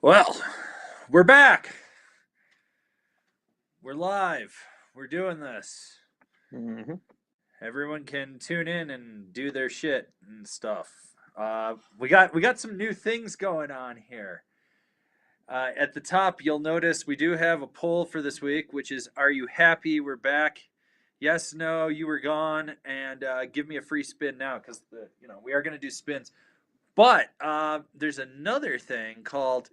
Well, we're back. We're live. We're doing this. Hmm. Everyone can tune in and do their shit and stuff. We got some new things going on here. At the top, you'll notice we do have a poll for this week, which is: Are you happy we're back? Yes, no, you were gone, and give me a free spin now because we are going to do spins. But there's another thing called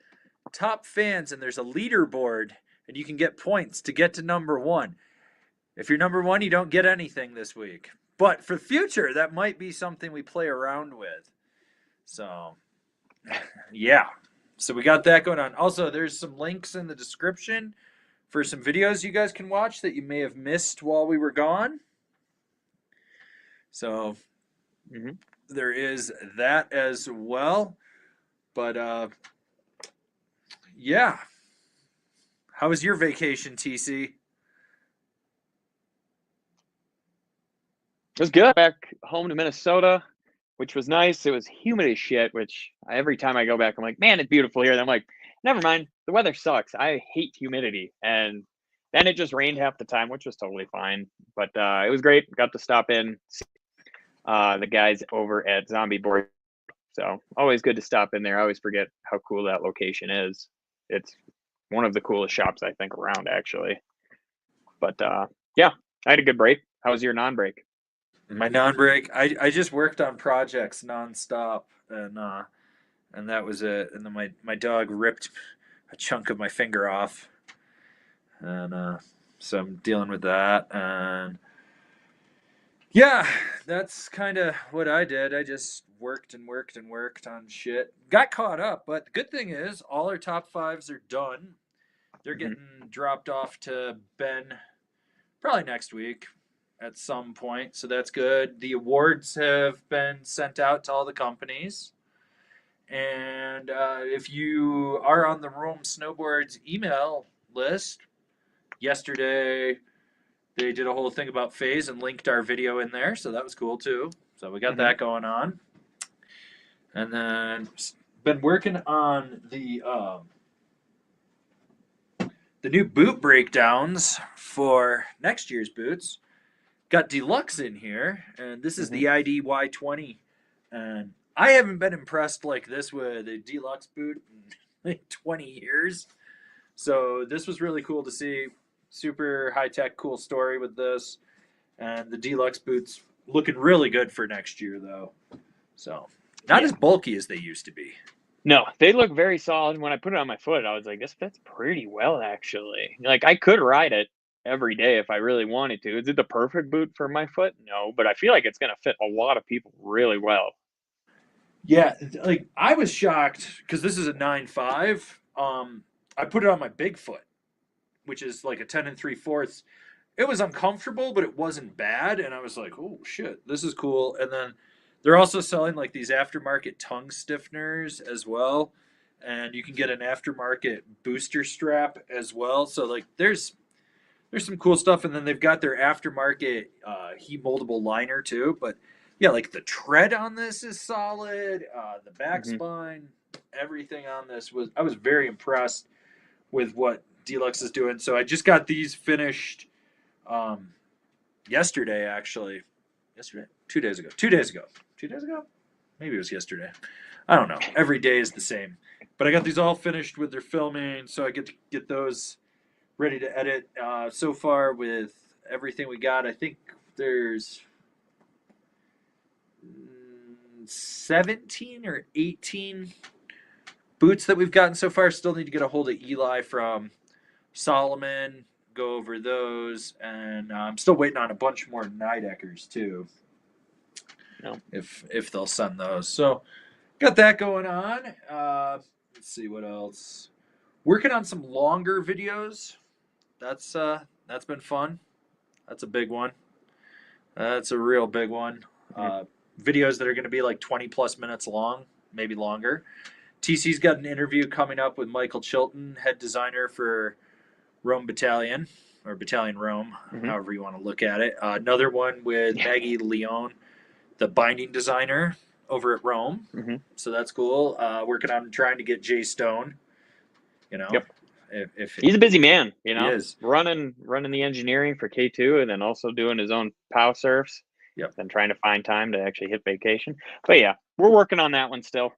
top fans, and there's a leaderboard, and you can get points to get to number one. If you're number one, you don't get anything this week. But for the future, that might be something we play around with. So, yeah. So we got that going on. Also, there's some links in the description for some videos you guys can watch that you may have missed while we were gone. So Hmm. there is that as well. But yeah. How was your vacation, TC? It was good. Back home to Minnesota, which was nice. It was humid as shit, which every time I go back, I'm like, man, it's beautiful here. And I'm like, never mind. The weather sucks. I hate humidity. And then it just rained half the time, which was totally fine. But it was great. Got to stop in, see, the guys over at Zombie Board. So always good to stop in there. I always forget how cool that location is. It's one of the coolest shops, I think, around, actually. But yeah, I had a good break. How was your non-break? My non-break, I just worked on projects nonstop, and that was it. And then my dog ripped a chunk of my finger off, and so I'm dealing with that. And yeah, that's kind of what I did. I just worked and worked and worked on shit. Got caught up, but the good thing is all our top fives are done. They're Hmm. getting dropped off to Ben probably next week at some point. So that's good. The awards have been sent out to all the companies. And if you are on the Rome Snowboards email list, yesterday they did a whole thing about phase and linked our video in there. So that was cool too. So we got Hmm. that going on. And then been working on the new boot breakdowns for next year's boots. Got deluxe in here, and this is Hmm. the ID Y20. And I haven't been impressed like this with a deluxe boot in like 20 years. So this was really cool to see. Super high tech, cool story with this. And the deluxe boots looking really good for next year, though. So not Yeah. as bulky as they used to be. No, they look very solid. When I put it on my foot, I was like, this fits pretty well, actually. Like, I could ride it every day if I really wanted to. Is it the perfect boot for my foot? No, but I feel like it's going to fit a lot of people really well. Yeah, like I was shocked because this is a 9.5. I put it on my big foot, which is like a 10 3/4. It was uncomfortable, but it wasn't bad. And I was like, oh shit, this is cool. And then they're also selling like these aftermarket tongue stiffeners as well. And you can get an aftermarket booster strap as well. So like there's some cool stuff. And then they've got their aftermarket heat moldable liner too. But yeah, like the tread on this is solid. The back Hmm. spine, everything on this was I was very impressed with what Deluxe is doing. So I just got these finished um, yesterday, actually. Yesterday? 2 days ago. 2 days ago. 2 days ago? Maybe it was yesterday. I don't know. Every day is the same. But I got these all finished with their filming, so I get to get those ready to edit. So far, with everything we got, I think there's 17 or 18 boots that we've gotten so far. Still need to get a hold of Eli from Solomon, go over those, and I'm still waiting on a bunch more Nideckers too. No. If they'll send those, so got that going on. Let's see what else. Working on some longer videos. That's been fun. That's a big one. That's a real big one. Hmm. Videos that are going to be like 20 plus minutes long, maybe longer. TC's got an interview coming up with Michael Chilton, head designer for Rome Battalion, or Battalion Rome, Hmm. however you want to look at it. Another one with Yeah. Maggie Leone, the binding designer over at Rome. Hmm. So that's cool. Working on trying to get Jay Stone, You know, Yep. if He's a busy man, he is. running the engineering for K2 and then also doing his own POW surfs. Yep. Then trying to find time to actually hit vacation. But yeah, we're working on that one still.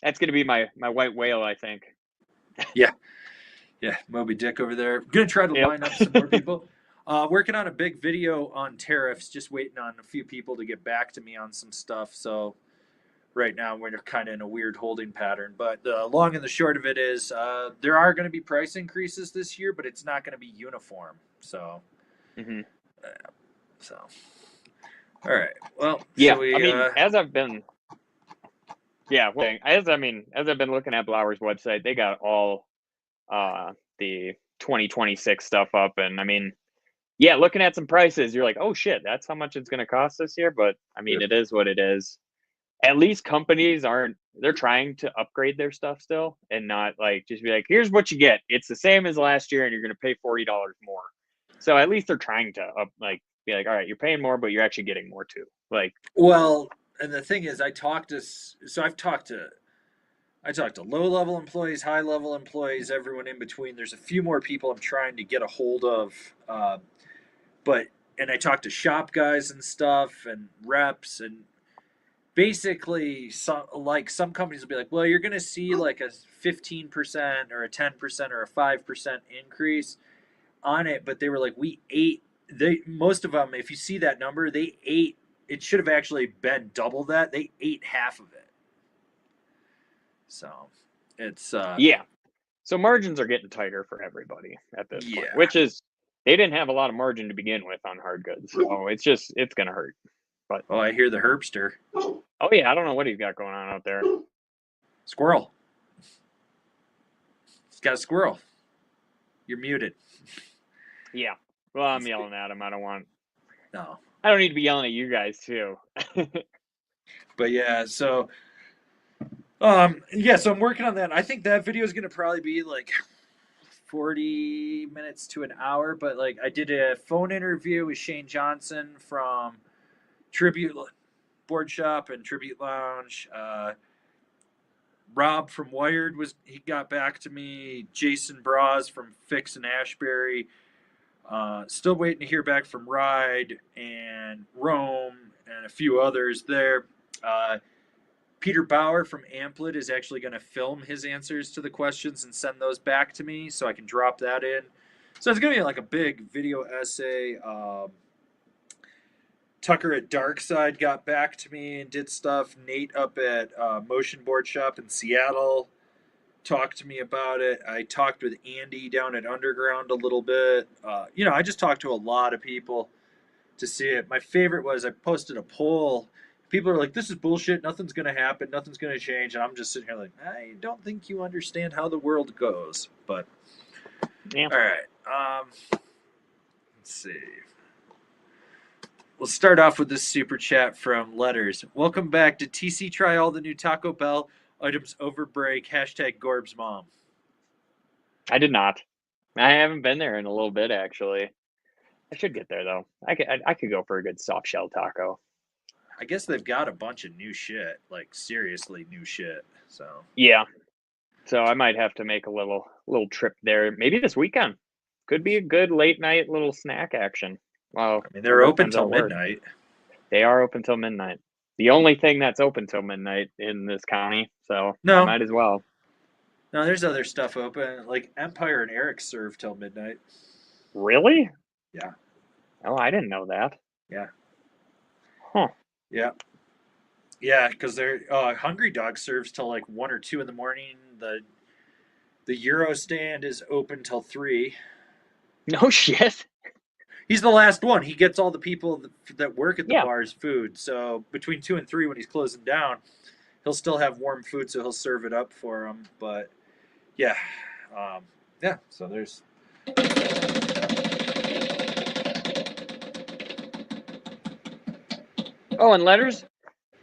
That's going to be my white whale, I think. Yeah. Yeah. Moby Dick over there. Gonna try to Yep. line up some more people. Working on a big video on tariffs. Just waiting on a few people to get back to me on some stuff. So right now we're kind of in a weird holding pattern. But the long and the short of it is there are going to be price increases this year, but it's not going to be uniform. So, Mm-hmm. so all right. Well, Yeah, shall we? I mean, as I've been looking at Blower's website, they got all the 2026 stuff up, and I mean, yeah, looking at some prices, you're like, oh shit, that's how much it's going to cost this year. But I mean, it is what it is. At least companies they're trying to upgrade their stuff still, and not like just be like, here's what you get. It's the same as last year, and you're going to pay $40 more. So at least they're trying to be like, all right, you're paying more, but you're actually getting more too. Like, Well, and the thing is, I've talked to low level employees, high level employees, everyone in between. There's a few more people I'm trying to get a hold of, but and I talked to shop guys and stuff and reps, and basically some companies will be like, well, you're going to see like a 15% or a 10% or a 5% increase on it, but they were like, we ate they most of them, if you see that number, they ate it should have actually been double that. They ate half of it. So it's yeah. So margins are getting tighter for everybody at this point, yeah. which is they didn't have a lot of margin to begin with on hard goods. So it's going to hurt. But Oh, I hear the herbster. oh yeah, I don't know what he's got going on out there. Squirrel. He's got a squirrel. You're muted. Yeah. Well, I'm yelling at him. No. I don't need to be yelling at you guys too. But yeah, so so I'm working on that. I think that video is gonna probably be like 40 minutes to an hour, but like I did a phone interview with Shane Johnson from Tribute Board Shop and Tribute Lounge. Rob from Wired he got back to me. Jason Braz from Fix and Ashbury. Still waiting to hear back from Ride and Rome and a few others there. Peter Bauer from Amplit is actually going to film his answers to the questions and send those back to me so I can drop that in. So it's going to be like a big video essay. Tucker at Darkside got back to me and did stuff. Nate up at Motion Board Shop in Seattle talked to me about it. I talked with Andy down at Underground a little bit. I just talked to a lot of people to see it. My favorite was I posted a poll. People are like, this is bullshit. Nothing's going to happen. Nothing's going to change. And I'm just sitting here like, I don't think you understand how the world goes. But, Yeah. all right. Let's see. We'll start off with this super chat from Letters. Welcome back. Did TC try all the new Taco Bell items over break? Hashtag Gorb's mom. I did not. I haven't been there in a little bit actually. I should get there though. I could go for a good soft shell taco. I guess they've got a bunch of new shit, like seriously new shit. So yeah, so I might have to make a little trip there. Maybe this weekend could be a good late night little snack action. Well, I mean, they're open till midnight. They are open till midnight. The only thing that's open till midnight in this county, so No, I might as well. No, there's other stuff open. Like Empire and Eric serve till midnight. Really? Yeah. Oh, I didn't know that. Yeah. Huh. Yeah. Yeah, because they're Hungry Dog serves till like 1 or 2 in the morning. The Euro stand is open till 3. No shit. He's the last one. He gets all the people that work at the Yeah. bar's food. So between 2 and 3, when he's closing down, he'll still have warm food, so he'll serve it up for them. But yeah, yeah. So there's. Oh, and letters.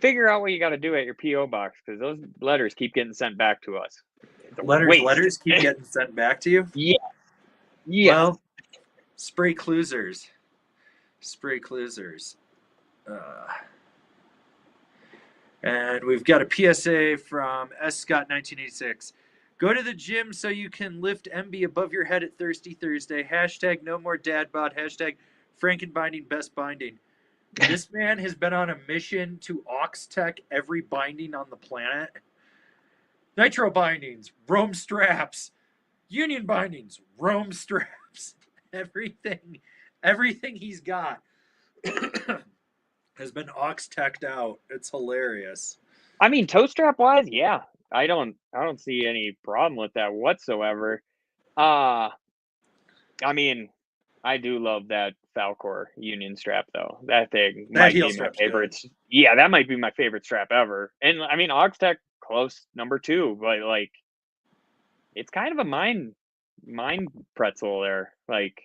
Figure out what you got to do at your PO box because those letters keep getting sent back to us. It's a waste. Letters keep getting sent back to you. Yeah. Yeah. Well, spray closers. Spray closers. And we've got a PSA from S. Scott 1986. Go to the gym so you can lift MB above your head at Thirsty Thursday. Hashtag no more dad bod. Hashtag Frankenbinding best binding. This man has been on a mission to ox tech every binding on the planet. Nitro bindings, Rome straps, union bindings, Rome straps. Everything he's got has been ox teched out. It's hilarious. I mean, toe strap wise, yeah, I don't see any problem with that whatsoever. Uh I mean, I do love that Falcor Union strap though. That thing That might heel be my strap's favorite. good. Yeah, that might be my favorite strap ever. And I mean, Ogstech close number 2, but like it's kind of a mind pretzel there. Like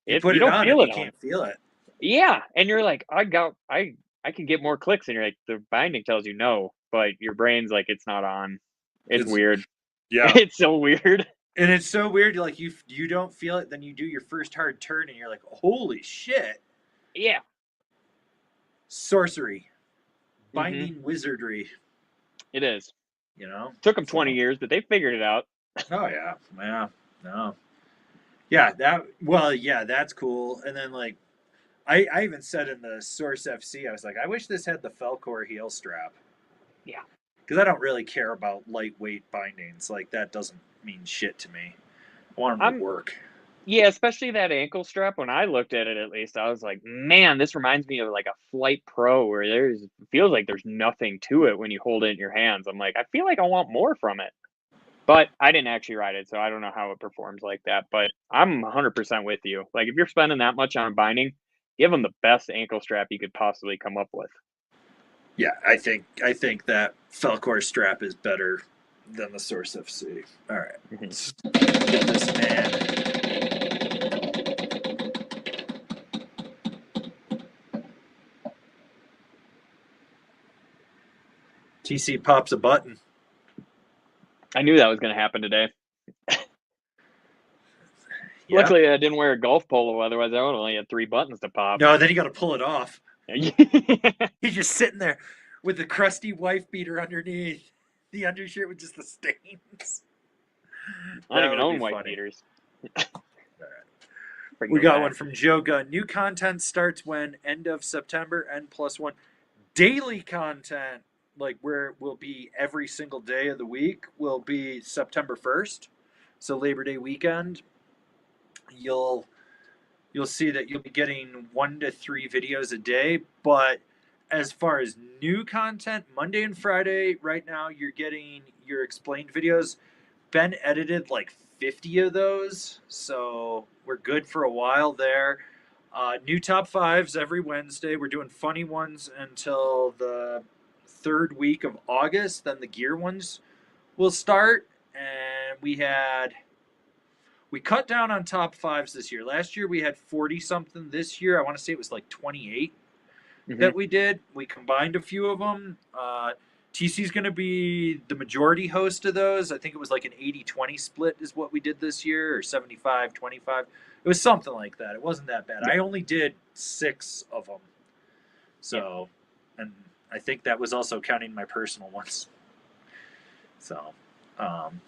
You it put you it don't on feel and it you on. can't feel it. Yeah, and you're like, I can get more clicks, and you're like, the binding tells you no, but your brain's like, it's not on. It's It's weird. yeah. It's so weird. And it's so weird, like you don't feel it, then you do your first hard turn and you're like, holy shit. Yeah. Sorcery. Hmm. Binding wizardry, It is. you know? Took them 20 So years, but they figured it out. oh yeah. Yeah. No. Yeah, yeah, that's cool. And then like I even said in the Source FC, I was like, I wish this had the Felcor heel strap. Yeah. Because I don't really care about lightweight bindings. Like that doesn't mean shit to me. I want them to I'm work. Yeah, especially that ankle strap. When I looked at it, at least I was like, man, this reminds me of like a Flight Pro where feels like there's nothing to it when you hold it in your hands. I'm like, I feel like I want more from it. But I didn't actually ride it, so I don't know how it performs like that. But I'm 100% with you. Like, if you're spending that much on binding, give them the best ankle strap you could possibly come up with. Yeah, I think that Felcor strap is better than the Source FC. All right, Mhm. let's get this man. TC pops a button. I knew that was going to happen today. Yeah. Luckily, I didn't wear a golf polo. Otherwise, I would have only had 3 buttons to pop. No, then you got to pull it off. He's just sitting there with the crusty wife beater underneath, the undershirt with just the stains. I don't That even would be own white funny. beaters. All right. Bring We those got one back. from Joe Gunn. New content starts when end of September, N+1. Daily content, like where it will be every single day of the week, will be September 1st. So Labor Day weekend. You'll you'll see that you'll be getting 1 to 3 videos a day. But as far as new content, Monday and Friday, right now you're getting your explained videos. Ben edited like 50 of those, so we're good for a while there. New top fives every Wednesday. We're doing funny ones until the third week of August. Then the gear ones will start. And we cut down on top fives this year. Last year we had 40 something. This year I want to say it was like 28 Hmm. that we did. We combined a few of them. TC's going to be the majority host of those. I think it was like an 80-20 split is what we did this year, or 75-25. It was something like that. It wasn't that bad. Yeah. I only did 6 of them. Yeah. So, and I think that was also counting my personal ones. So, um,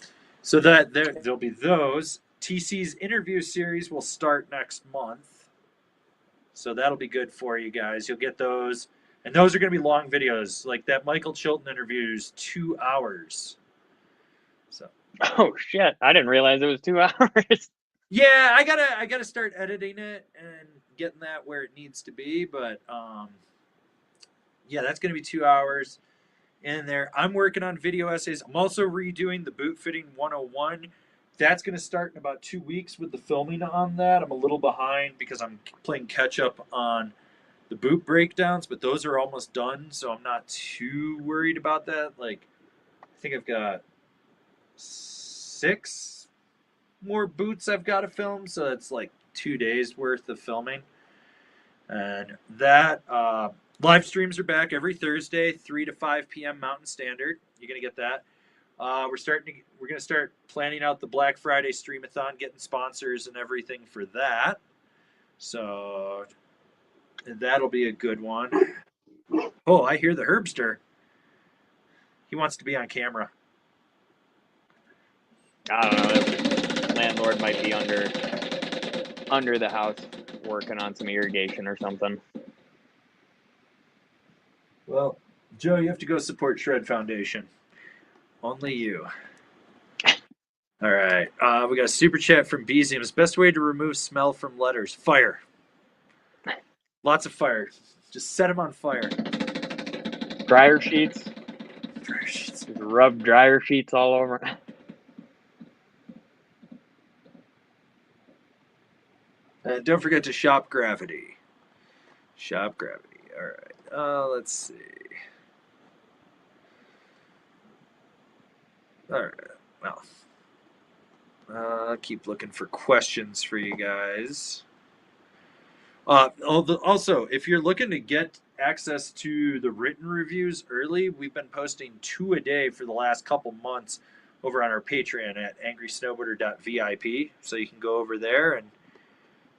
so that there'll be those. TC's interview series will start next month. So that'll be good for you guys. You'll get those. And those are going to be long videos. Like that Michael Chilton interview is 2 hours. So Oh shit! I didn't realize it was 2 hours. yeah, I gotta start editing it and getting that where it needs to be. But yeah, that's going to be 2 hours in there. I'm working on video essays. I'm also redoing the boot fitting 101. That's going to start in about 2 weeks with the filming on that. I'm a little behind because I'm playing catch up on the boot breakdowns, but those are almost done, so I'm not too worried about that. Like, I think I've got 6 more boots I've got to film, so it's like 2 days worth of filming. And that live streams are back every Thursday, 3 to 5 p.m. Mountain Standard. You're gonna get that. We're gonna start planning out the Black Friday streamathon, getting sponsors and everything for that. So that'll be a good one. Oh, I hear the Herbster. He wants to be on camera. I don't know. The landlord might be under the house working on some irrigation or something. Well, Joe, you have to go support Shred Foundation. Only you. All right. We got a super chat from Beziums. Best way to remove smell from letters: fire. Lots of fire. Just set them on fire. Dryer sheets. Dryer sheets. Just rub dryer sheets all over. And don't forget to shop gravity. Shop gravity. All right. Let's see. All right. Well, I'll keep looking for questions for you guys. Also, if you're looking to get access to the written reviews early, we've been posting 2 a day for the last couple months over on our Patreon at angrysnowboarder.vip. So you can go over there and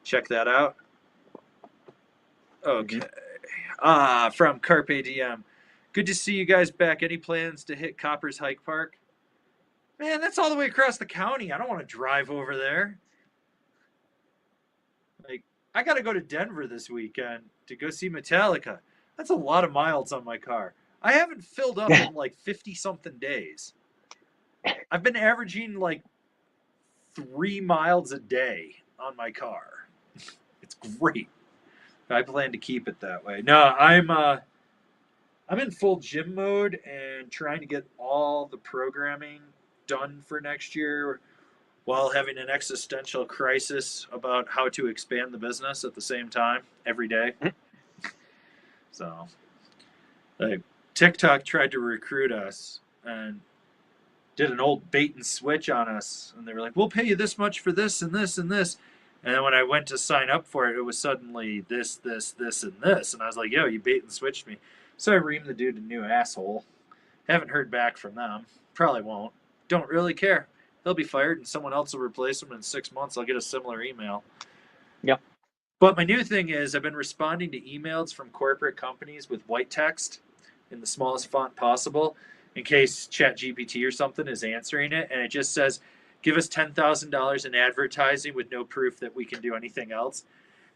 check that out. Okay. From Carpe DM. Good to see you guys back. Any plans to hit Copper's Hike Park? Man, that's all the way across the county. I don't want to drive over there. Like, I got to go to Denver this weekend to go see Metallica. That's a lot of miles on my car. I haven't filled up in like 50 something days. I've been averaging like 3 miles a day on my car. It's great. I plan to keep it that way. No, I'm in full gym mode and trying to get all the programming done for next year while having an existential crisis about how to expand the business at the same time every day. So, like, TikTok tried to recruit us and did an old bait and switch on us. And they were like, we'll pay you this much for this and this and this. And then when I went to sign up for it, it was suddenly this, this, this, and this. And I was like, yo, you bait and switched me. So I reamed the dude a new asshole. Haven't heard back from them. Probably won't. Don't really care. He'll be fired and someone else will replace him in 6 months. I'll get a similar email. Yep. But my new thing is I've been responding to emails from corporate companies with white text in the smallest font possible in case ChatGPT or something is answering it. And it just says, give us $10,000 in advertising with no proof that we can do anything else.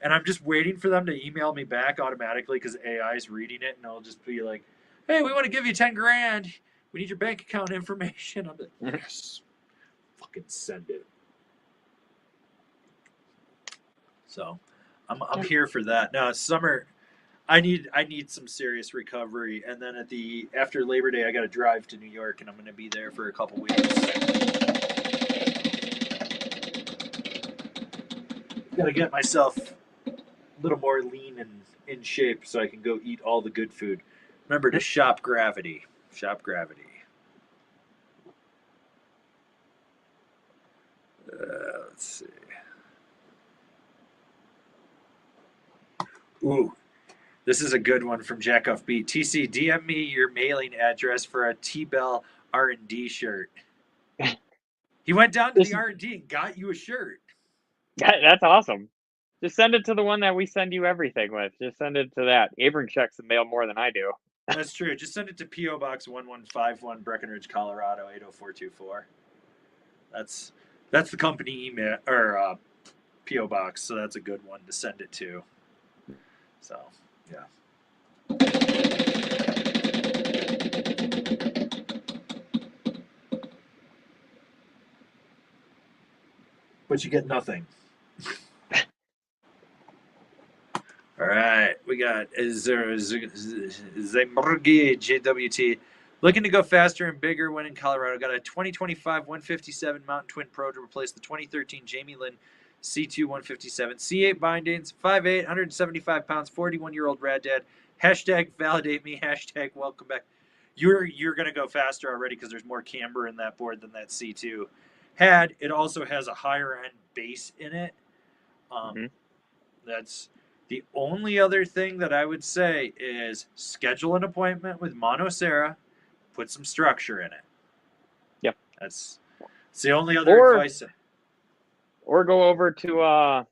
And I'm just waiting for them to email me back automatically because AI is reading it. And I'll just be like, hey, we want to give you 10 grand. We need your bank account information. I'm like, yes, fucking send it. So I'm here for that. Now, summer, I need some serious recovery, and then after Labor Day, I got to drive to New York, and I'm going to be there for a couple weeks. Got to get myself a little more lean and in shape so I can go eat all the good food. Remember to shop gravity. Shop gravity. Let's see. Ooh, this is a good one from Jackoff Beat. TC, DM me your mailing address for a T-Bell R&D shirt. He went down to the R&D and got you a shirt. That's awesome. Just send it to the one that we send you everything with. Just send it to that. Abram checks the mail more than I do. That's true. Just send it to P.O. Box 1151, Breckenridge, Colorado 80424. That's the company email or P.O. Box, so that's a good one to send it to. So, yeah. But you get nothing. All right, we got Zemurgi JWT. Looking to go faster and bigger when in Colorado. Got a 2025 157 Mountain Twin Pro to replace the 2013 Jamie Lynn C2 157. C8 bindings, 5'8", 175 pounds, 41-year-old rad dad. Hashtag validate me. Hashtag welcome back. You're going to go faster already because there's more camber in that board than that C2 had. It also has a higher end base in it. That's the only other thing that I would say is schedule an appointment with Mono Sarah, put some structure in it. Yep. It's the only other advice. Or go over to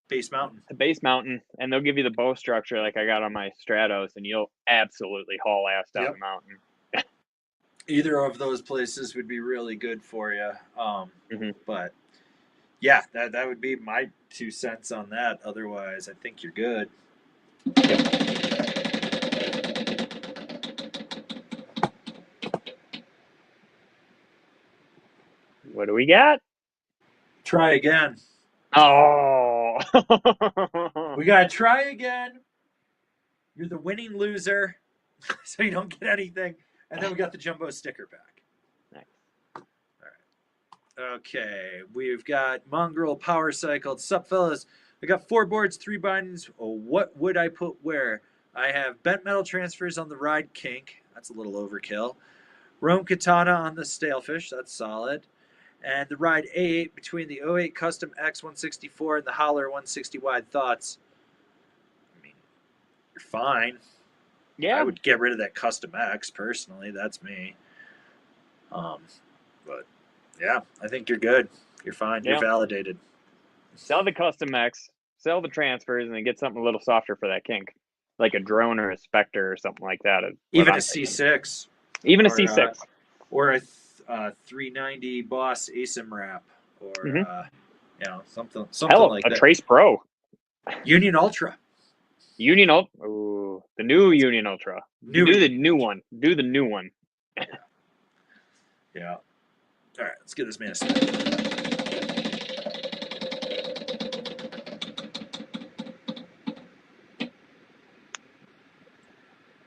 Base Mountain. To Base Mountain, and they'll give you the bow structure like I got on my Stratos, and you'll absolutely haul ass down the mountain. Either of those places would be really good for you. Hmm. But yeah, that would be my 2 cents on that. Otherwise, I think you're good. Yep. What do we got? Try again. Oh. We gotta try again. You're the winning loser, so you don't get anything. And then we got the jumbo sticker back. Nice. All right. Okay, we've got Mongrel Power Cycle. Sup, fellas? I got 4 boards, 3 bindings. Oh, what would I put where? I have bent metal transfers on the Ride Kink. That's a little overkill. Rome Katana on the Stalefish. That's solid. And the Ride A8 between the 08 Custom X164 and the Holler 160 wide. Thoughts? I mean, you're fine. I Yeah. would get rid of that Custom X personally. That's me. But yeah, I think you're good. You're fine. You're Yeah. validated. Sell the Custom X, sell the transfers, and then get something a little softer for that kink, like a drone or a Spectre or something like that. Is what Even I'm a thinking. C6 Even a or C6. or a 390 Boss ASIM wrap or something Hell, like a that. Trace Pro. Union Ultra. Union Ultra. Ooh, the new Union Ultra. New Do the Union new one. Do the new one. Yeah. All right, let's get this man a spin.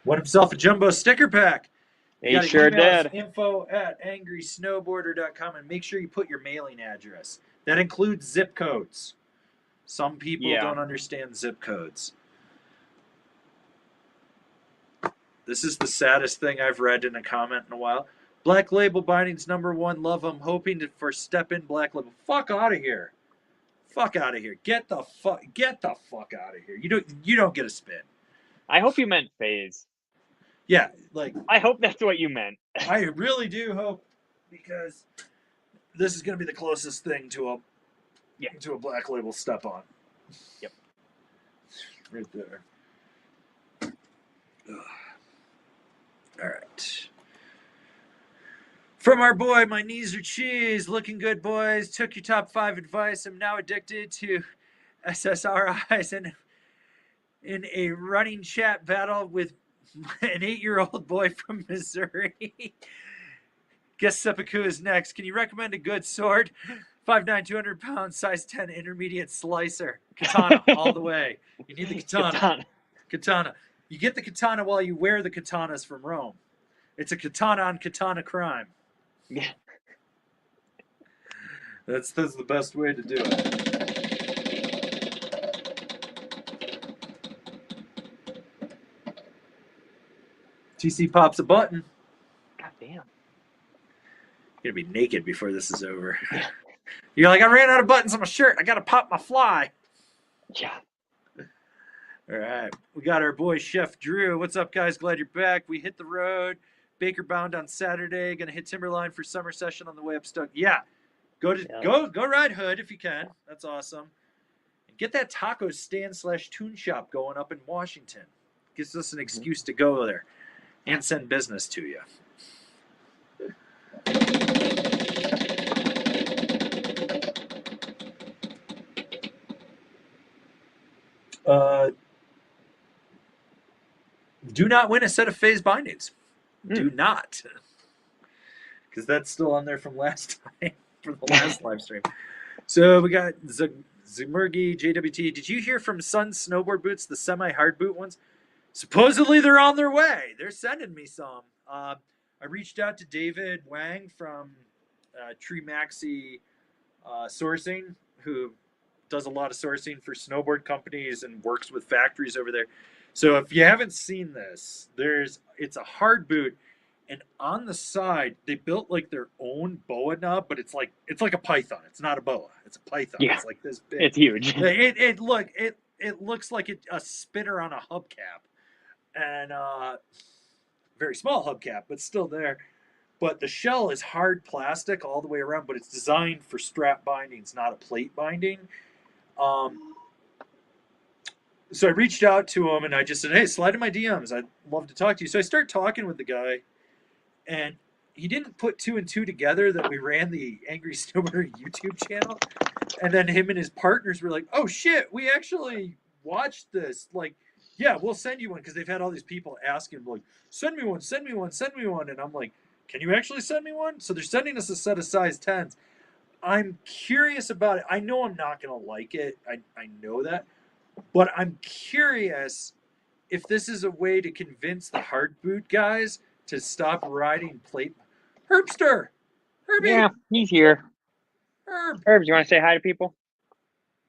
Won himself a jumbo sticker pack. You He got to sure email us did. info@angrysnowboarder.com and make sure you put your mailing address. That includes zip codes. Some people Yeah. don't understand zip codes. This is the saddest thing I've read in a comment in a while. Black Label Bindings #1. Love them. Hoping for step in Black Label. Fuck out of here. Fuck out of here. Get the fuck out of here. You don't get a spin. I hope you meant phase. Yeah, like I hope that's what you meant. I really do hope, because this is going to be the closest thing to a Black Label step on. Yep. Right there. Ugh. All right. From our boy, my knees are cheese. Looking good, boys. Took your top 5 advice. I'm now addicted to SSRIs and in a running chat battle with an 8-year-old boy from Missouri. Guess seppuku is next. Can you recommend a good sword? 5'9", 200 pounds, size 10, intermediate slicer. Katana, all the way. You need the katana. Katana. You get the katana while you wear the katanas from Rome. It's a katana on katana crime. Yeah. That's the best way to do it. TC pops a button. God damn. You're gonna be naked before this is over. You're like, I ran out of buttons on my shirt. I gotta pop my fly. Yeah. All right. We got our boy Chef Drew. What's up, guys? Glad you're back. We hit the road. Baker bound on Saturday. Gonna hit Timberline for summer session on the way up Stoke. Yeah. Go ride Hood if you can. That's awesome. And get that taco stand / tune shop going up in Washington. Gives us an excuse to go there and send business to you. Do not win a set of phase bindings. Do not. Because that's still on there from last time, from the last live stream. So we got Zimurgi, JWT. Did you hear from Sun Snowboard Boots, the semi-hard boot ones? Supposedly they're on their way. They're sending me some. I reached out to David Wang from Tree Maxi Sourcing, who does a lot of sourcing for snowboard companies and works with factories over there. So if you haven't seen this, it's a hard boot, and on the side they built like their own boa nub, but it's like a python. It's not a boa. It's a python. Yeah. It's like this big. It's huge. It looks like a spinner on a hubcap, and very small hubcap, but still there. But the shell is hard plastic all the way around, but it's designed for strap bindings, not a plate binding. So I reached out to him and I just said, hey, slide in my DMs. I'd love to talk to you. So I start talking with the guy, and he didn't put two and two together that we ran the Angry Snowboarder YouTube channel, and then him and his partners were like, "Oh shit, we actually watched this." Like, yeah, we'll send you one because they've had all these people asking, like, "Send me one, send me one, send me one," and I'm like, "Can you actually send me one?" So they're sending us a set of size 10s. I'm curious about it. I know I'm not gonna like it. I know that, but I'm curious if this is a way to convince the hard boot guys to stop riding plate. Herbster, Yeah, Herbie, he's here. Herb, Herbs, you want to say hi to people?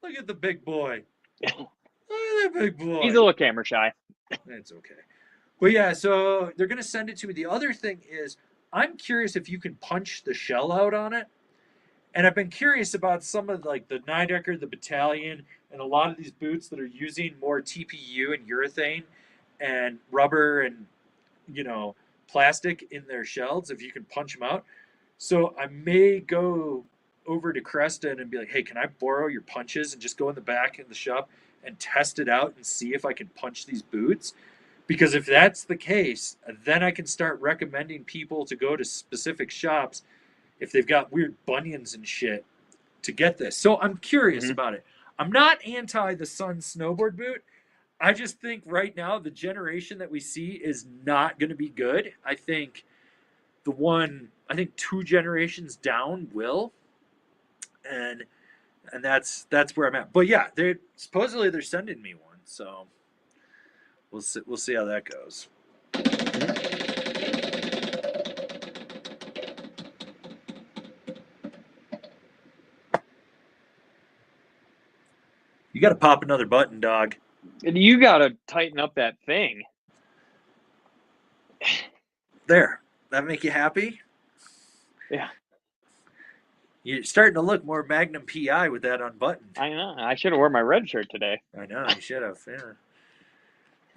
look at the big boy. Look at that big He's boy. a little camera shy. It's okay. But yeah, so they're gonna send it to me. The other thing is, I'm curious if you can punch the shell out on it. And I've been curious about some of like the Nidecker, the Battalion, and a lot of these boots that are using more TPU and urethane and rubber and you know plastic in their shells. If you can punch them out, so I may go over to Creston and be like, "Hey, can I borrow your punches and just go in the back in the shop and test it out and see if I can punch these boots?" Because if that's the case, then I can start recommending people to go to specific shops if they've got weird bunions and shit to get this. So I'm curious Hmm. about it. I'm not anti the Sun snowboard boot. I just think right now the generation that we see is not going to be good. I think two generations down will, and that's where I'm at. But yeah, they supposedly they're sending me one, so we'll see how that goes. Hmm. You got to pop another button, dog. And you gotta tighten up that thing. There. That make you happy? Yeah, You're starting to look more Magnum PI with that unbuttoned. I know. I should have worn my red shirt today. I know, you should have. Yeah.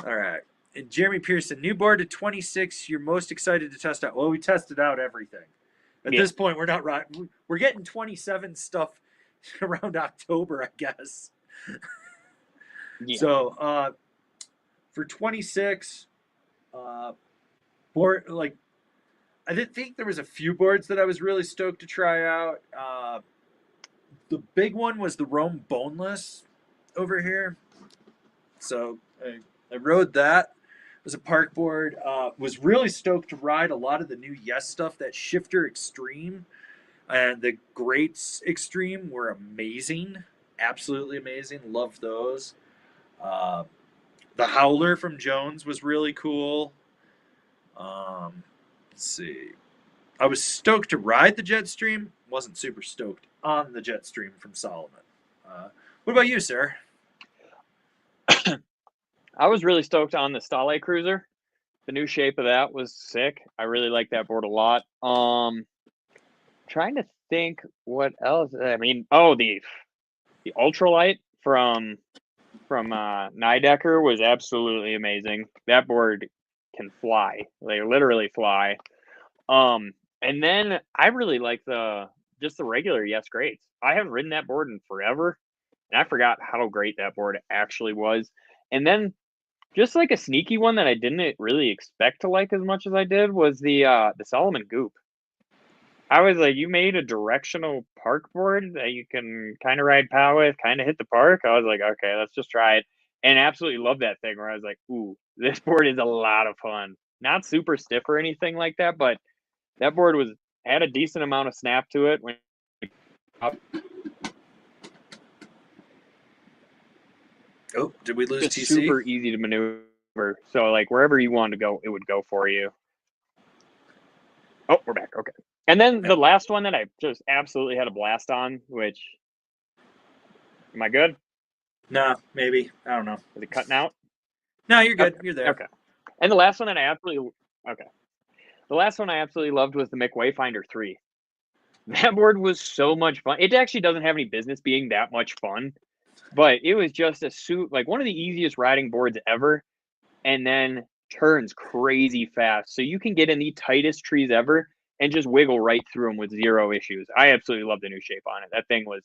All right. And Jeremy Pearson, new board to 26. You're most excited to test out. Well, we tested out everything. At Yeah, this point, we're not right. We're getting 27 stuff around October, I guess. yeah. So for 26, board like I didn't think there was a few boards that I was really stoked to try out. The big one was the Rome Boneless over here. So I rode that. It was a park board. Was really stoked to ride a lot of the new Yes stuff. That Shifter Extreme and the Greats Extreme were amazing. Absolutely amazing. Loved those. Uh, the Howler from Jones was really cool. Let's see. I was stoked to ride the Jetstream. Wasn't super stoked on the Jetstream from Solomon. What about you, sir? I was really stoked on the Stale Cruiser. The new shape of that was sick. I really like that board a lot. Trying to think what else. I mean, oh, the ultralight from Nidecker was absolutely amazing. That board can fly. They literally fly. And then I really like just the regular Yes Greats. I haven't ridden that board in forever, and I forgot how great that board actually was. And then just like a sneaky one that I didn't really expect to like as much as I did was the Solomon Goop. I was like, you made a directional park board that you can kind of ride POW with, kind of hit the park. I was like, okay, let's just try it. And absolutely love that thing where I was like, ooh, this board is a lot of fun. Not super stiff or anything like that, but that board had a decent amount of snap to it when up, Oh, did we lose just TC? super easy to maneuver. So like wherever you wanted to go, it would go for you. Oh, we're back. Okay. And then the last one that I just absolutely had a blast on, which am I good? Nah, maybe. I don't know. Is it cutting out? No, you're good. Okay. You're there. Okay. And the last one that I absolutely okay. The last one I absolutely loved was the McWayfinder 3. That board was so much fun. It actually doesn't have any business being that much fun, but it was just like one of the easiest riding boards ever, and then turns crazy fast. So you can get in the tightest trees ever and just wiggle right through them with zero issues. I absolutely love the new shape on it. That thing was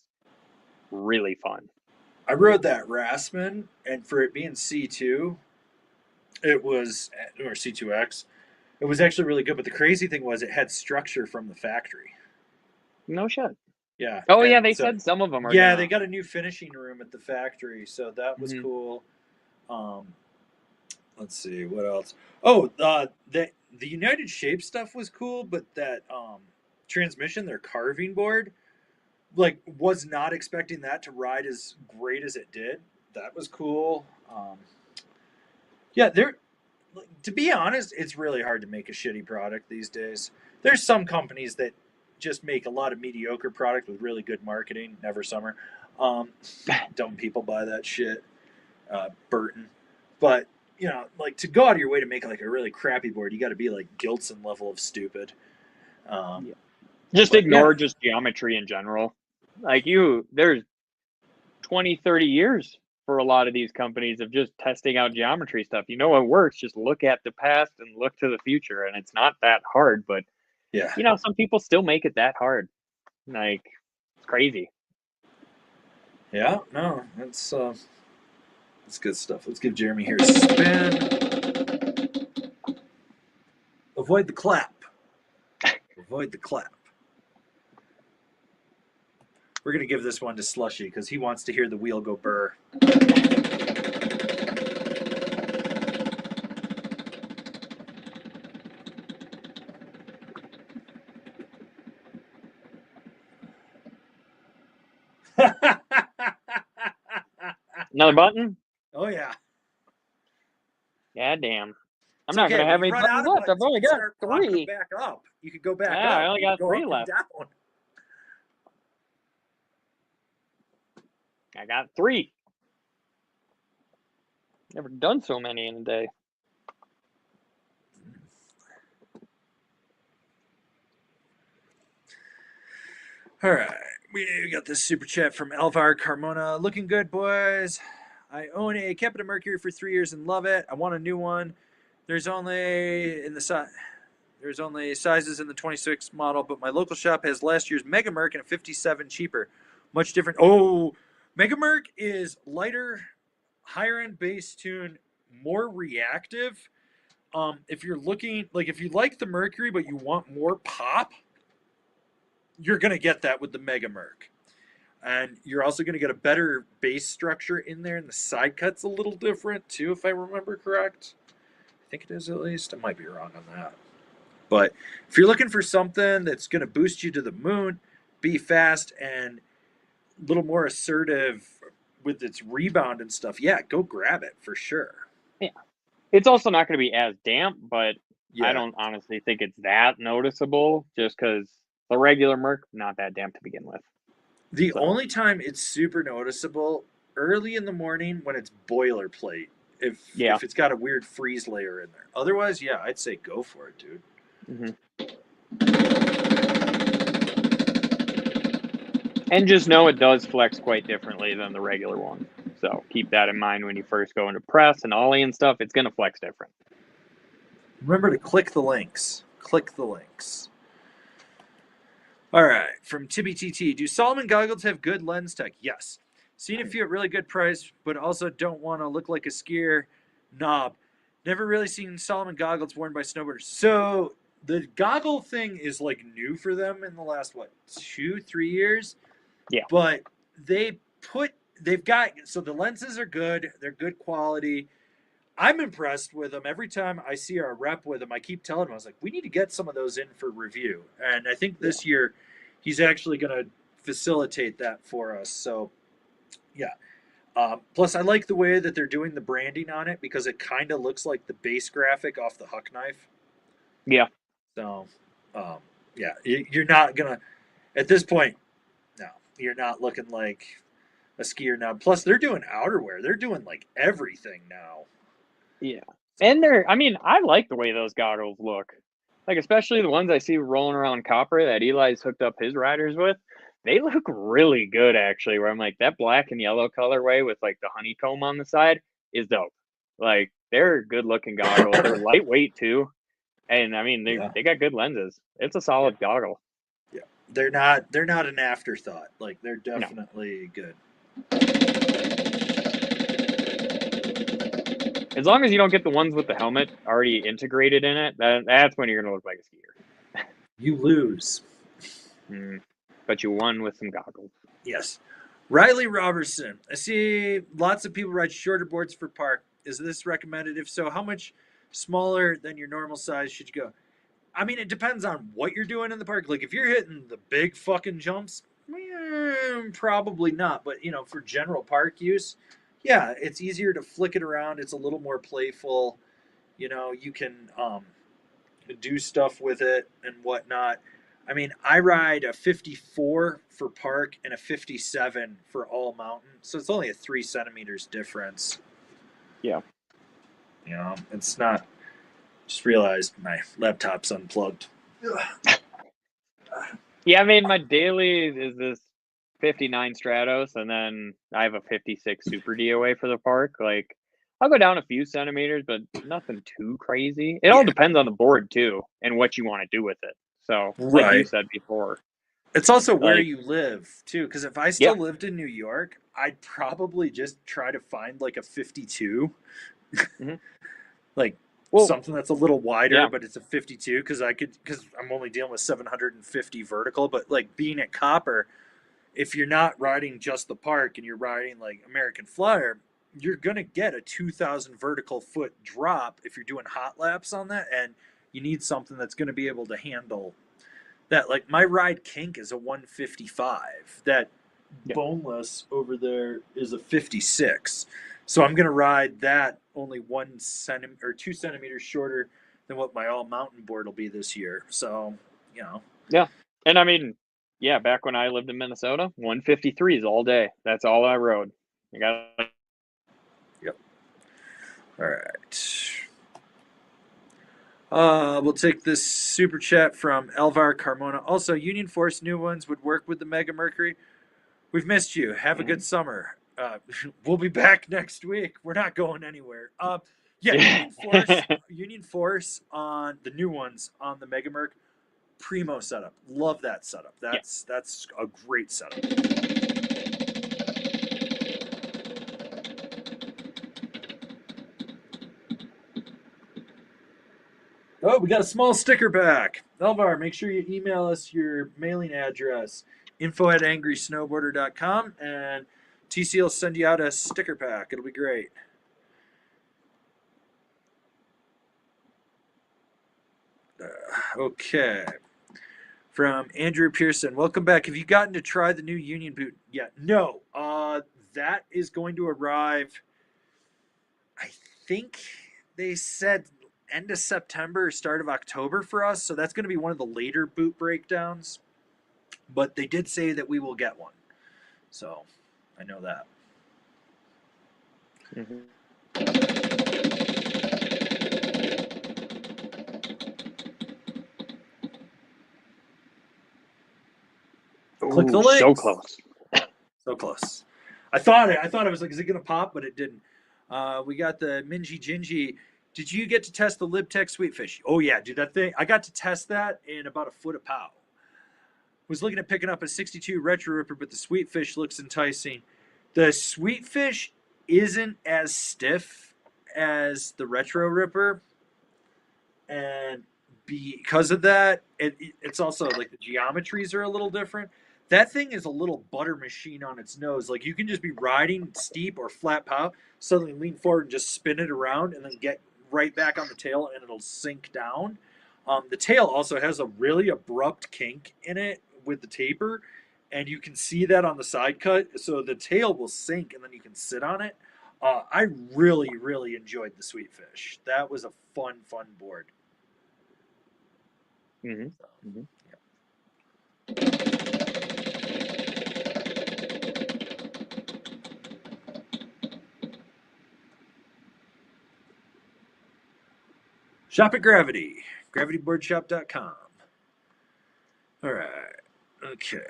really fun. I rode that Rasman, and for it being C2, it was or C2X. It was actually really good, but the crazy thing was it had structure from the factory. No shit. Yeah, Oh yeah, and they so said some of them are yeah, they gonna. got a new finishing room at the factory, so that was Mhm. cool. Um, let's see what else. Oh, the United Shape stuff was cool, but that transmission, their carving board, like was not expecting that to ride as great as it did. That was cool. Yeah, there. To be honest, it's really hard to make a shitty product these days. There's some companies that just make a lot of mediocre product with really good marketing. Never Summer. Um, dumb people buy that shit. Burton, but like to go out of your way to make like a really crappy board, you got to be like Gilson level of stupid. Um, Yeah. Just but yeah, ignore just geometry in general. Like there's 20, 30 years for a lot of these companies of just testing out geometry stuff. You know what works, just look at the past and look to the future. And it's not that hard, but yeah, some people still make it that hard. Like, it's crazy. yeah. No, that's good stuff. Let's give Jeremy here a spin. Avoid the clap. Avoid the clap. We're gonna give this one to Slushy because he wants to hear the wheel go burr. Another button? Oh yeah, Yeah, damn. I'm it's not okay. gonna When have you any run buttons out of left. I've buttons, you only can got start locking them 3. back up. You could go back Yeah, I up. only You can got go 3 up and left. down. I got 3. Never done so many in a day. All right, we got this super chat from Alvar Carmona. Looking good, boys. I own a Capita Mercury for 3 years and love it. I want a new one. There's only in the there's only sizes in the 26 model, but my local shop has last year's Mega Merc and a 57 cheaper. Much different. Oh, Mega Merc is lighter, higher end bass tune, more reactive. If you're looking like if you like the Mercury but you want more pop, you're gonna get that with the Mega Merc. And you're also going to get a better bass structure in there, and the side cut's a little different too, if I remember correct. I think it is at least. I might be wrong on that. But if you're looking for something that's going to boost you to the moon, be fast, and a little more assertive with its rebound and stuff, yeah, go grab it for sure. Yeah. It's also not going to be as damp, but I Yeah. don't honestly think it's that noticeable just because the regular Merc, not that damp to begin with. The So, only time it's super noticeable early in the morning when it's boilerplate. yeah. If it's got a weird freeze layer in there. Otherwise, yeah, I'd say go for it, dude. Hmm. And just know it does flex quite differently than the regular one. So keep that in mind when you first go into press and ollie and stuff. It's going to flex different. Remember to click the links. Click the links. All right, from Tibby TT. Do Solomon goggles have good lens tech? Yes. Seen a few at really good price, but also don't want to look like a skier knob. Never really seen Solomon goggles worn by snowboarders. So the goggle thing is like new for them in the last what 2-3 years. Yeah. But they've got so the lenses are good. They're good quality. I'm impressed with them. Every time I see our rep with him, I keep telling him, I was like, we need to get some of those in for review. And I think Yeah. this year he's actually going to facilitate that for us. So, yeah. Plus, I like the way that they're doing the branding on it because it kind of looks like the base graphic off the Huck knife. Yeah. So, um, yeah, you're not going to, at this point, no, you're not looking like a skier now. Plus, they're doing outerwear, they're doing like everything now. Yeah. And I like the way those goggles look. Like, especially the ones I see rolling around copper that Eli's hooked up his riders with. They look really good, actually, where I'm like, that black and yellow colorway with like the honeycomb on the side is dope. Like, they're good looking goggles. They're lightweight too. And Yeah. they got good lenses. It's a Yeah. solid goggle. Yeah. They're not an afterthought. Like they're No. definitely good. As long as you don't get the ones with the helmet already integrated in it, that's when you're gonna look like a skier. You lose. But you won with some goggles. Yes. Riley Robertson. I see lots of people ride shorter boards for park. Is this recommended? If so, how much smaller than your normal size should you go? I mean, it depends on what you're doing in the park. Like, if you're hitting the big fucking jumps, probably not. But, you know, for general park use, yeah, it's easier to flick it around. It's a little more playful. You know, you can do stuff with it and whatnot. I mean, I ride a 54 for park and a 57 for all mountain, so it's only a 3 centimeters difference. Yeah. You know, it's not. Just realized my laptop's unplugged. Yeah, I mean, my daily is this 59 Stratos, and then I have a 56 Super DOA for the park. Like, I'll go down a few centimeters, but nothing too crazy. It all depends on the board too, and what you want to do with it. So, like you said before, it's also where like, you live too. Because if I still lived in New York, I'd probably just try to find like a 52, like something that's a little wider, but it's a 52. Because I'm only dealing with 750 vertical. But like being at Copper, if you're not riding just the park and you're riding like American Flyer, you're gonna get a 2,000 vertical foot drop if you're doing hot laps on that, and you need something that's gonna be able to handle that. Like my ride kink is a 155. That boneless over there is a 56. So I'm gonna ride that only 1 centimeter or 2 centimeters shorter than what my all mountain board will be this year. So, you know. Yeah. And I mean, yeah, back when I lived in Minnesota, 153s all day. That's all I rode. You got. Yep. All right. We'll take this super chat from Elvar Carmona. Also, Union Force new ones would work with the Mega Mercury. We've missed you. Have a good summer. We'll be back next week. We're not going anywhere. Yeah, Union Force on the new ones on the Mega Merc. Primo setup. Love that setup. That's a great setup. Oh, we got a small sticker back. Elvar, make sure you email us your mailing address, info@angrysnowboarder.com, and TC will send you out a sticker pack. It'll be great. Okay. From Andrew Pearson. Welcome back. Have you gotten to try the new Union boot yet? No. That is going to arrive, I think they said end of September, start of October for us. So that's going to be one of the later boot breakdowns. But they did say that we will get one. So I know that. Click the link. So close. So close. I thought I was like, is it gonna pop? But it didn't. We got the Minji Jinji. Did you get to test the LibTech Sweetfish? Oh yeah, dude, that thing. I got to test that in about a foot of pow. Was looking at picking up a 62 Retro Ripper, but the Sweetfish looks enticing. The Sweetfish isn't as stiff as the Retro Ripper, and because of that, it's also like the geometries are a little different. That thing is a little butter machine on its nose. Like you can just be riding steep or flat pow, suddenly lean forward and just spin it around, and then get right back on the tail, and it'll sink down. The tail also has a really abrupt kink in it with the taper, and you can see that on the side cut. So the tail will sink, and then you can sit on it. I really, really enjoyed the Sweetfish. That was a fun board. Shop at Gravity, gravityboardshop.com. All right. Okay.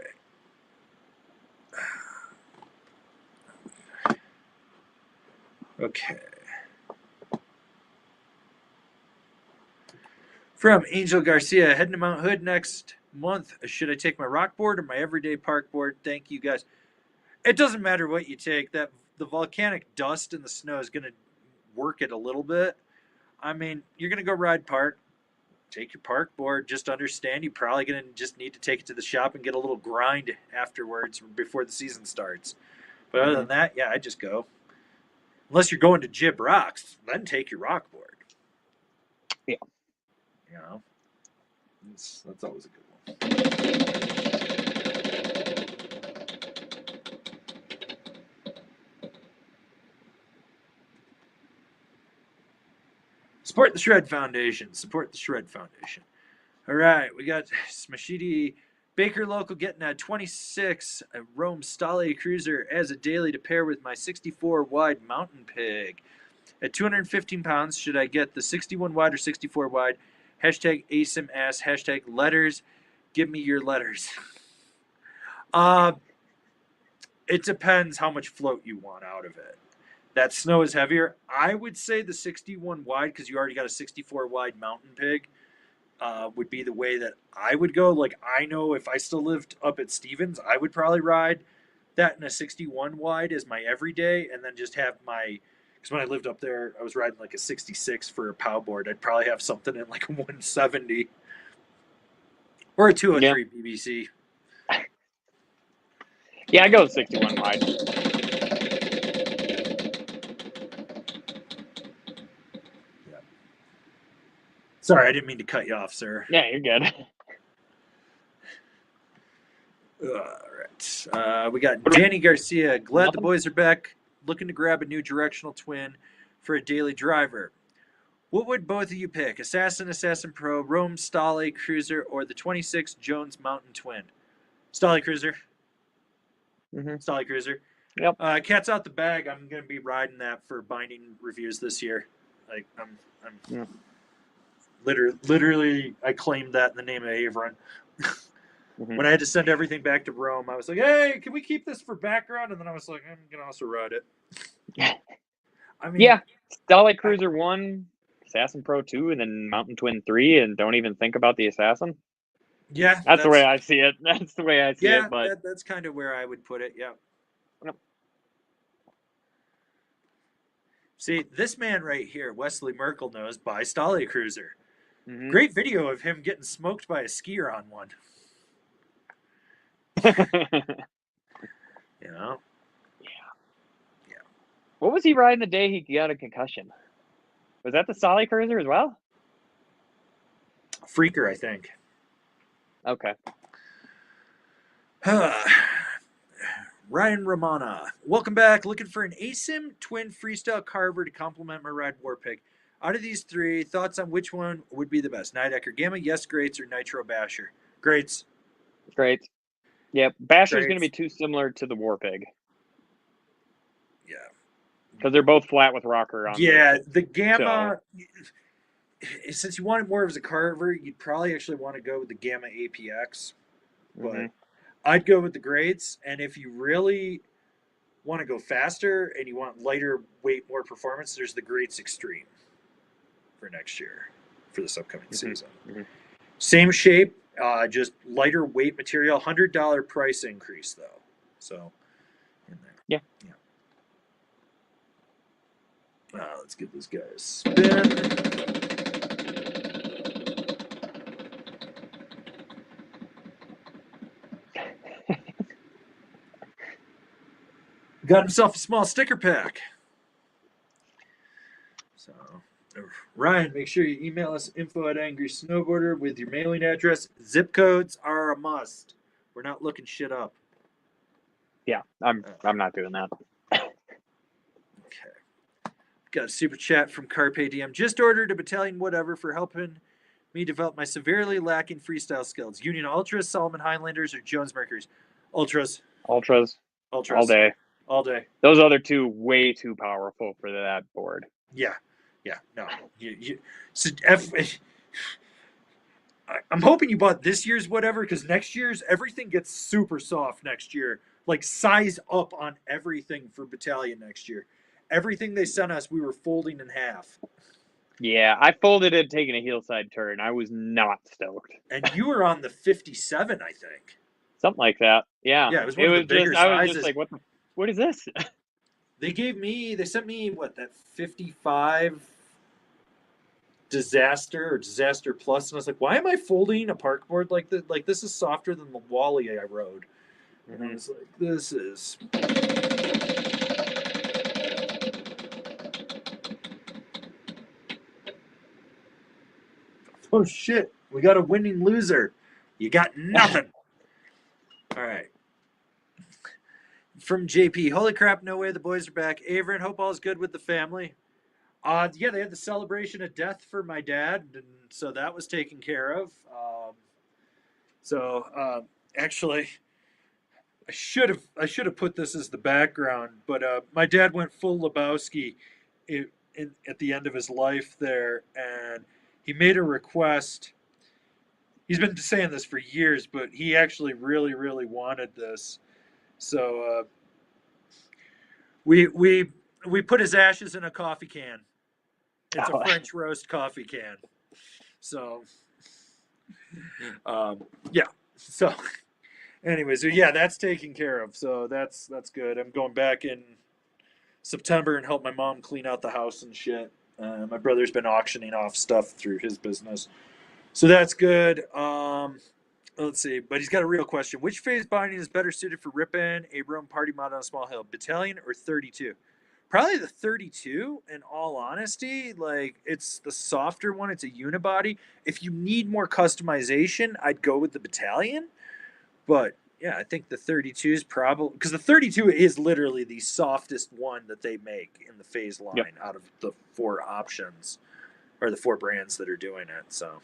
Okay. From Angel Garcia, heading to Mount Hood next month. Should I take my rock board or my everyday park board? Thank you guys. It doesn't matter what you take. That the volcanic dust and the snow is going to work it a little bit, I mean, you're gonna go ride park. Take your park board. Just understand you're probably gonna just need to take it to the shop and get a little grind afterwards before the season starts. But other than that, yeah, I just go. Unless you're going to Jib Rocks, then take your rock board. Yeah. You know, that's always a good one. Support the Shred Foundation. Support the Shred Foundation. All right, we got Smashidi Baker Local getting a 26 Rome Stale Cruiser as a daily to pair with my 64 wide Mountain Pig. At 215 pounds, should I get the 61 wide or 64 wide? Hashtag ASIMAss, hashtag letters. Give me your letters. It depends how much float you want out of it. That snow is heavier. I would say the 61 wide, because you already got a 64 wide Mountain Pig, would be the way that I would go. Like, I know if I still lived up at Stevens, I would probably ride that in a 61 wide as my everyday, and then just have my, because when I lived up there, I was riding like a 66 for a pow board. I'd probably have something in like a 170 or a 203 BBC. Yeah, I go 61 wide. Sorry, I didn't mean to cut you off, sir. Yeah, you're good. All right. We got Danny Garcia. Glad the boys are back. Looking to grab a new directional twin for a daily driver. What would both of you pick? Assassin Pro, Rome Stale Cruiser, or the 26 Jones Mountain Twin? Stale Cruiser. Stale Cruiser. Yep. Cat's out the bag. I'm going to be riding that for binding reviews this year. Like I'm literally, I claimed that in the name of Avron. When I had to send everything back to Rome, I was like, hey, can we keep this for background? And then I was like, I'm going to also ride it. I mean, yeah, Stale Cruiser 1, Assassin Pro 2, and then Mountain Twin 3, and don't even think about the Assassin. Yeah. That's the way I see it. That's the way I see it. But that's kind of where I would put it, yeah. Yep. See, this man right here, Wesley Merkel knows, by Stale Cruiser. Great video of him getting smoked by a skier on one. You know? Yeah. What was he riding the day he got a concussion? Was that the Stale Cruiser as well? Freaker, I think. Okay. Ryan Romana. Welcome back. Looking for an ASIM twin freestyle carver to complement my ride Warpig. Out of these three, thoughts on which one would be the best? Nidecker Gamma, Yes Greats, or Nitro Basher? Greats. Great. Yep. Basher's going to be too similar to the Warpig. Yeah. Because they're both flat with rocker on. Yeah, the Gamma, since you want it more as a carver, you'd probably actually want to go with the Gamma APX. But I'd go with the Greats. And if you really want to go faster and you want lighter weight, more performance, there's the Greats Extreme for next year, for this upcoming season. Same shape, just lighter weight material, $100 price increase though. So, in there. Yeah. Let's give this guy a spin. Got himself a small sticker pack. So, Ryan, make sure you email us info@angrysnowboarder with your mailing address. Zip codes are a must. We're not looking shit up. Yeah, I'm not doing that. Okay. Got a super chat from Carpe Diem. Just ordered a battalion whatever for helping me develop my severely lacking freestyle skills. Union Ultras, Solomon Highlanders, or Jones Mercury's? Ultras. All day. All day. Those other two way too powerful for that board. Yeah. No. I'm hoping you bought this year's whatever, because next year's everything gets super soft next year. Like, size up on everything for battalion next year. Everything they sent us, we were folding in half. Yeah, I folded it taking a heel side turn. I was not stoked. And you were on the 57, I think. Something like that. Yeah. Yeah, it was one of the bigger sizes. I was just like, what is this? They sent me what, that 55 disaster or disaster plus, and I was like, why am I folding a park board like this? Like, this is softer than the Wally I rode. And I was like, this is. Oh shit, we got a winning loser. You got nothing. All right. From JP, holy crap, no way the boys are back. Averin, hope all's good with the family. Yeah, they had the celebration of death for my dad, and so that was taken care of. Actually, I should have put this as the background, but my dad went full Lebowski at the end of his life there, and he made a request. He's been saying this for years, but he actually really, really wanted this. So we put his ashes in a coffee can. It's a Oh, French roast coffee can. So yeah. So anyways, so yeah, that's taken care of. So that's good. I'm going back in September and help my mom clean out the house and shit. My brother's been auctioning off stuff through his business, so that's good. Let's see, but he's got a real question: which phase binding is better suited for rip-in, a room party mod on a small hill, battalion or 32? Probably the 32. In all honesty, like it's the softer one. It's a unibody. If you need more customization, I'd go with the battalion. But yeah, I think the 32 is probably because the 32 is literally the softest one that they make in the phase yep. line out of the four options or the four brands that are doing it. So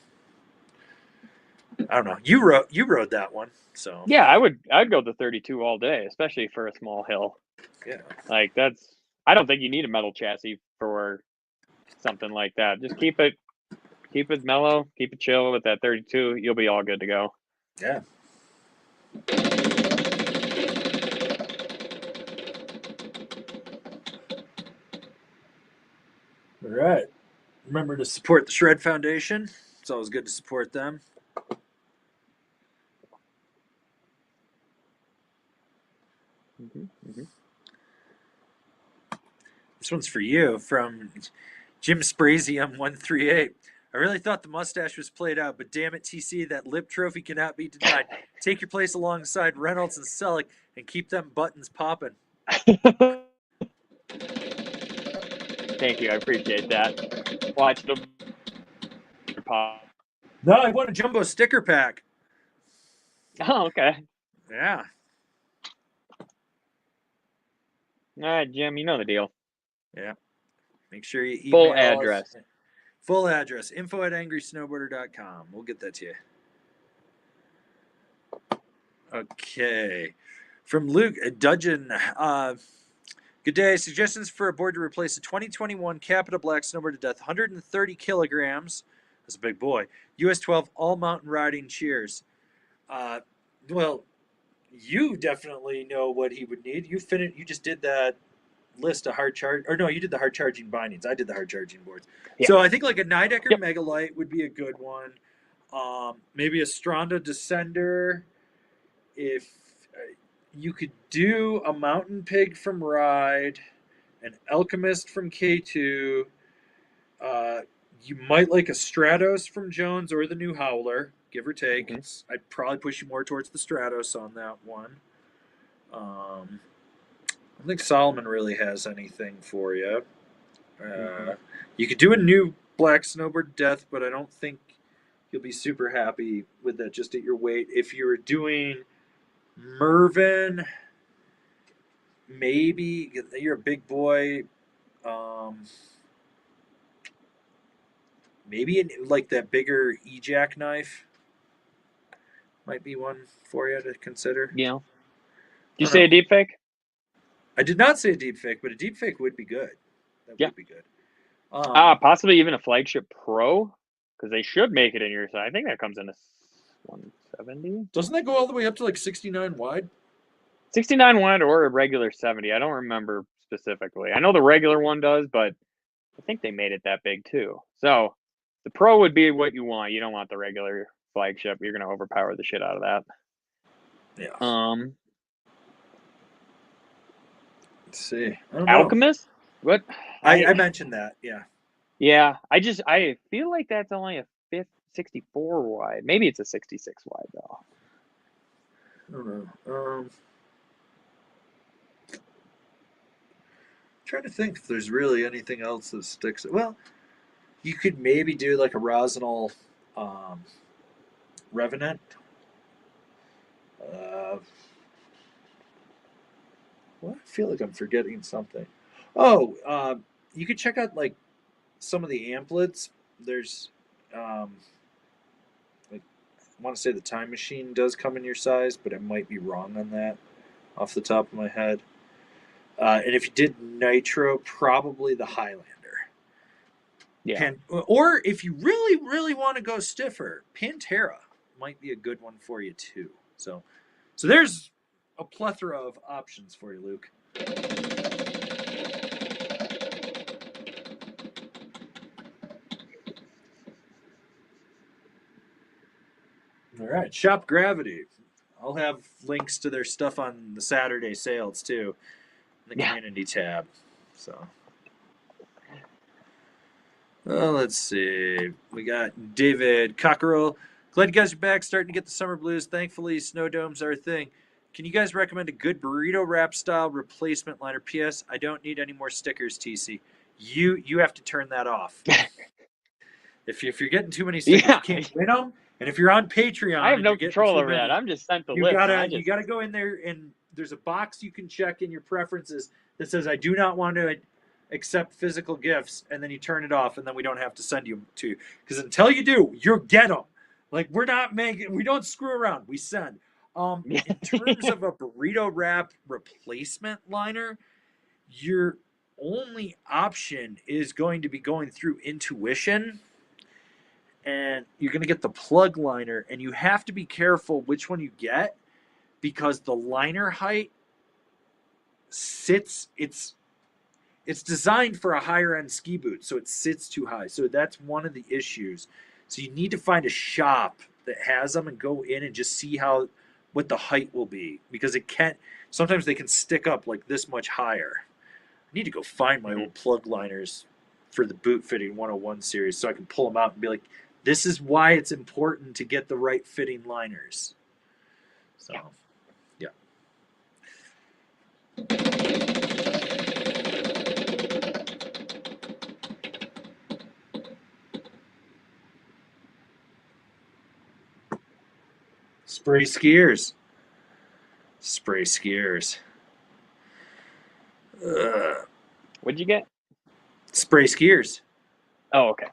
I don't know. You rode that one, so Yeah, I'd go the 32 all day, especially for a small hill. yeah. Like I don't think you need a metal chassis for something like that. Just keep it mellow, keep it chill with that 32. You'll be all good to go. Yeah. All right. Remember to support the Shred Foundation. It's always good to support them. This one's for you from Jim Sprazium 138. I really thought the mustache was played out, but damn it, TC, that lip trophy cannot be denied. Take your place alongside Reynolds and Selleck and keep them buttons popping. Thank you, I appreciate that. Watch the pop. No, I want a jumbo sticker pack. Oh, okay. Yeah. All right, Jim, you know the deal. Yeah. Make sure you email Full us. address. Full address, info@angrysnowboarder.com. We'll get that to you. Okay. From Luke Dudgeon. Good day. Suggestions for a board to replace a 2021 Capita Black Snowboard to Death, 130 kilograms. That's a big boy. US 12 all mountain riding. Cheers. Well, you definitely know what he would need. You just did that list of hard charge, or no, you did the hard charging bindings. I did the hard charging boards. Yeah. So I think like a Nidecker Yep. Megalite would be a good one. Maybe a Stronda Descender. If you could do a Mountain Pig from Ride, an Alchemist from K2. You might like a Stratos from Jones or the new Howler, give or take. I'd probably push you more towards the Stratos on that one. I don't think Solomon really has anything for you. You could do a new Black Snowboard Death, but I don't think you'll be super happy with that just at your weight. If you were doing Mervin, maybe you're a big boy. Maybe like that bigger E-Jack knife might be one for you to consider. You know. Did you say a deep fake? I did not say a deep fake, but a deep fake would be good. That would be good. Possibly even a Flagship Pro, because they should make it in your size. I think that comes in a 170. Doesn't that go all the way up to like 69 wide? 69 wide or a regular 70. I don't remember specifically. I know the regular one does, but I think they made it that big too. So the Pro would be what you want. You don't want the regular Flagship. You're going to overpower the shit out of that. Yeah. Let's see. I don't know. Alchemist? What? I mentioned that. Yeah. Yeah. I feel like that's only a 64 wide. Maybe it's a 66 wide though. I don't know. Trying to think if there's really anything else that sticks. Well, you could maybe do like a Rosinal um, Revenant. Uh, well, I feel like I'm forgetting something. Oh, you could check out like some of the amplets. There's, like, I want to say the Time Machine does come in your size, but I might be wrong on that off the top of my head. And if you did Nitro, probably the Highlander. Yeah. Or if you really, really want to go stiffer, Pantera might be a good one for you too. So there's a plethora of options for you, Luke. All right, Shop Gravity. I'll have links to their stuff on the Saturday sales too, in the Yeah. community tab. So, well, let's see. We got David Cockerell. Glad you guys are back, starting to get the summer blues. Thankfully, snow domes are a thing. Can you guys recommend a good burrito wrap style replacement liner? P.S. I don't need any more stickers, TC. You have to turn that off. If you're getting too many stickers, you Yeah. can't win them. And if you're on I Patreon have and you're no getting control too over that. many, I'm just sent the you list, and gotta I you just gotta go in there and there's a box you can check in your preferences that says I do not want to accept physical gifts, and then you turn it off, and then we don't have to send you to you. Because until you do, you'll get them. Like we don't screw around. We send. yeah. In terms of a burrito wrap replacement liner, your only option is going to be going through Intuition, and you're going to get the plug liner, and you have to be careful which one you get because the liner height sits it's designed for a higher end ski boot, so it sits too high. So that's one of the issues. So you need to find a shop that has them and go in and just see how what the height will be because it can't sometimes they can stick up like this much higher. I need to go find my Mhm. old plug liners for the boot fitting 101 series so I can pull them out and be like, this is why it's important to get the right fitting liners. So, Yeah. yeah. Spray skiers. Spray skiers. What'd you get? Spray skiers. Oh, okay.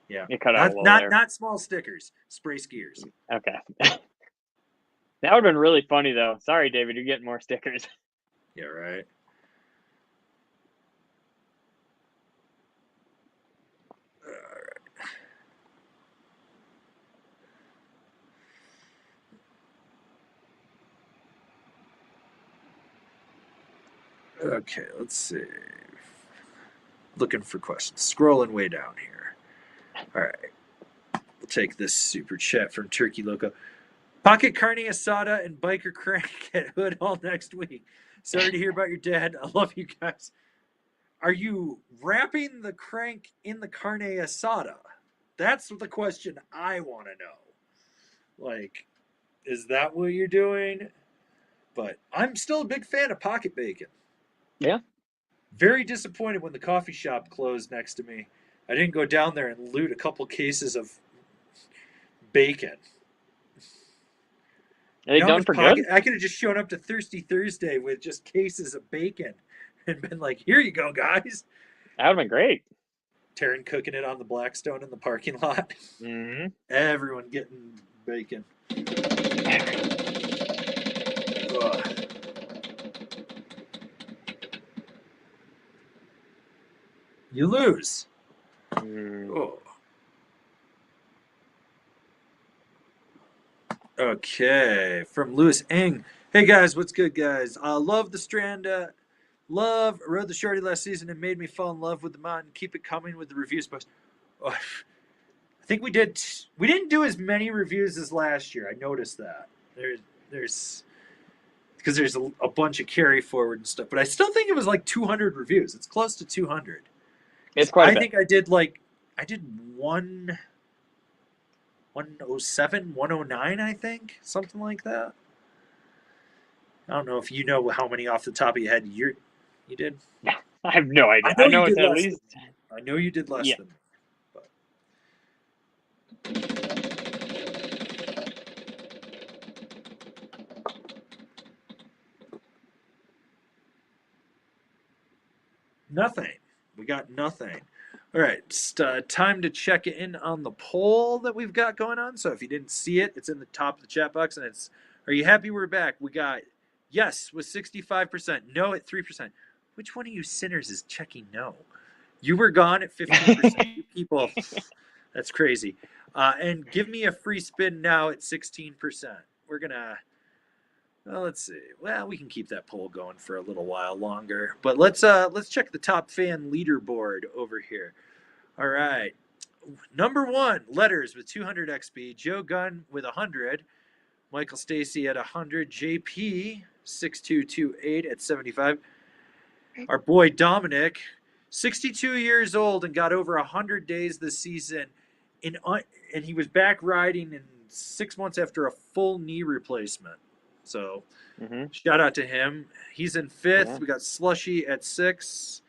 Yeah. You cut out a Not little not there. not small stickers. Spray skiers. Okay. That would have been really funny though. Sorry, David, you're getting more stickers. Yeah, right. Okay, let's see. Looking for questions. Scrolling way down here. All right. We'll take this super chat from Turkey Loco. Pocket carne asada and biker crank at Hood all next week. Sorry to hear about your dad. I love you guys. Are you wrapping the crank in the carne asada? That's the question I want to know. Like, is that what you're doing? But I'm still a big fan of pocket bacon. Yeah. Very disappointed when the coffee shop closed next to me. I didn't go down there and loot a couple cases of bacon. Are You they know how done much for good? pocket? I could have just shown up to Thirsty Thursday with just cases of bacon and been like, "Here you go, guys." That would have been great. Taryn cooking it on the Blackstone in the parking lot. Mm-hmm. Everyone getting bacon. Ugh. You lose. Mm. Oh. Okay, from Lewis Eng. Hey guys, what's good, guys? Love the Strand. Rode the Shorty last season and made me fall in love with the mountain. Keep it coming with the reviews, boys. Oh, I think we did. We didn't do as many reviews as last year. I noticed that. There's because there's a bunch of carry forward and stuff. But I still think it was like 200 reviews. It's close to 200. It's quite a I bit. think I did 107, 109, I think, something like that. I don't know if you know how many off the top of your head you did. I have no I idea. know I you know did it's at less. least. I know you did less Yeah. than me. But. Nothing. We got nothing. All right, it's time to check in on the poll that we've got going on. So if you didn't see it, it's in the top of the chat box, and it's "Are you happy we're back?" We got yes with 65%, no at 3%. Which one of you sinners is checking no? You were gone at 15%. You people, that's crazy. And give me a free spin now at 16%. We're gonna. Well, let's see. Well, we can keep that poll going for a little while longer. But let's check the top fan leaderboard over here. All right. Number 1, Letters with 200 XP, Joe Gunn with 100, Michael Stacy at 100, JP 6228 at 75. Our boy Dominic, 62 years old and got over 100 days this season and he was back riding in 6 months after a full knee replacement. So, shout out to him. He's in 5th. Yeah. We got Slushy at 6.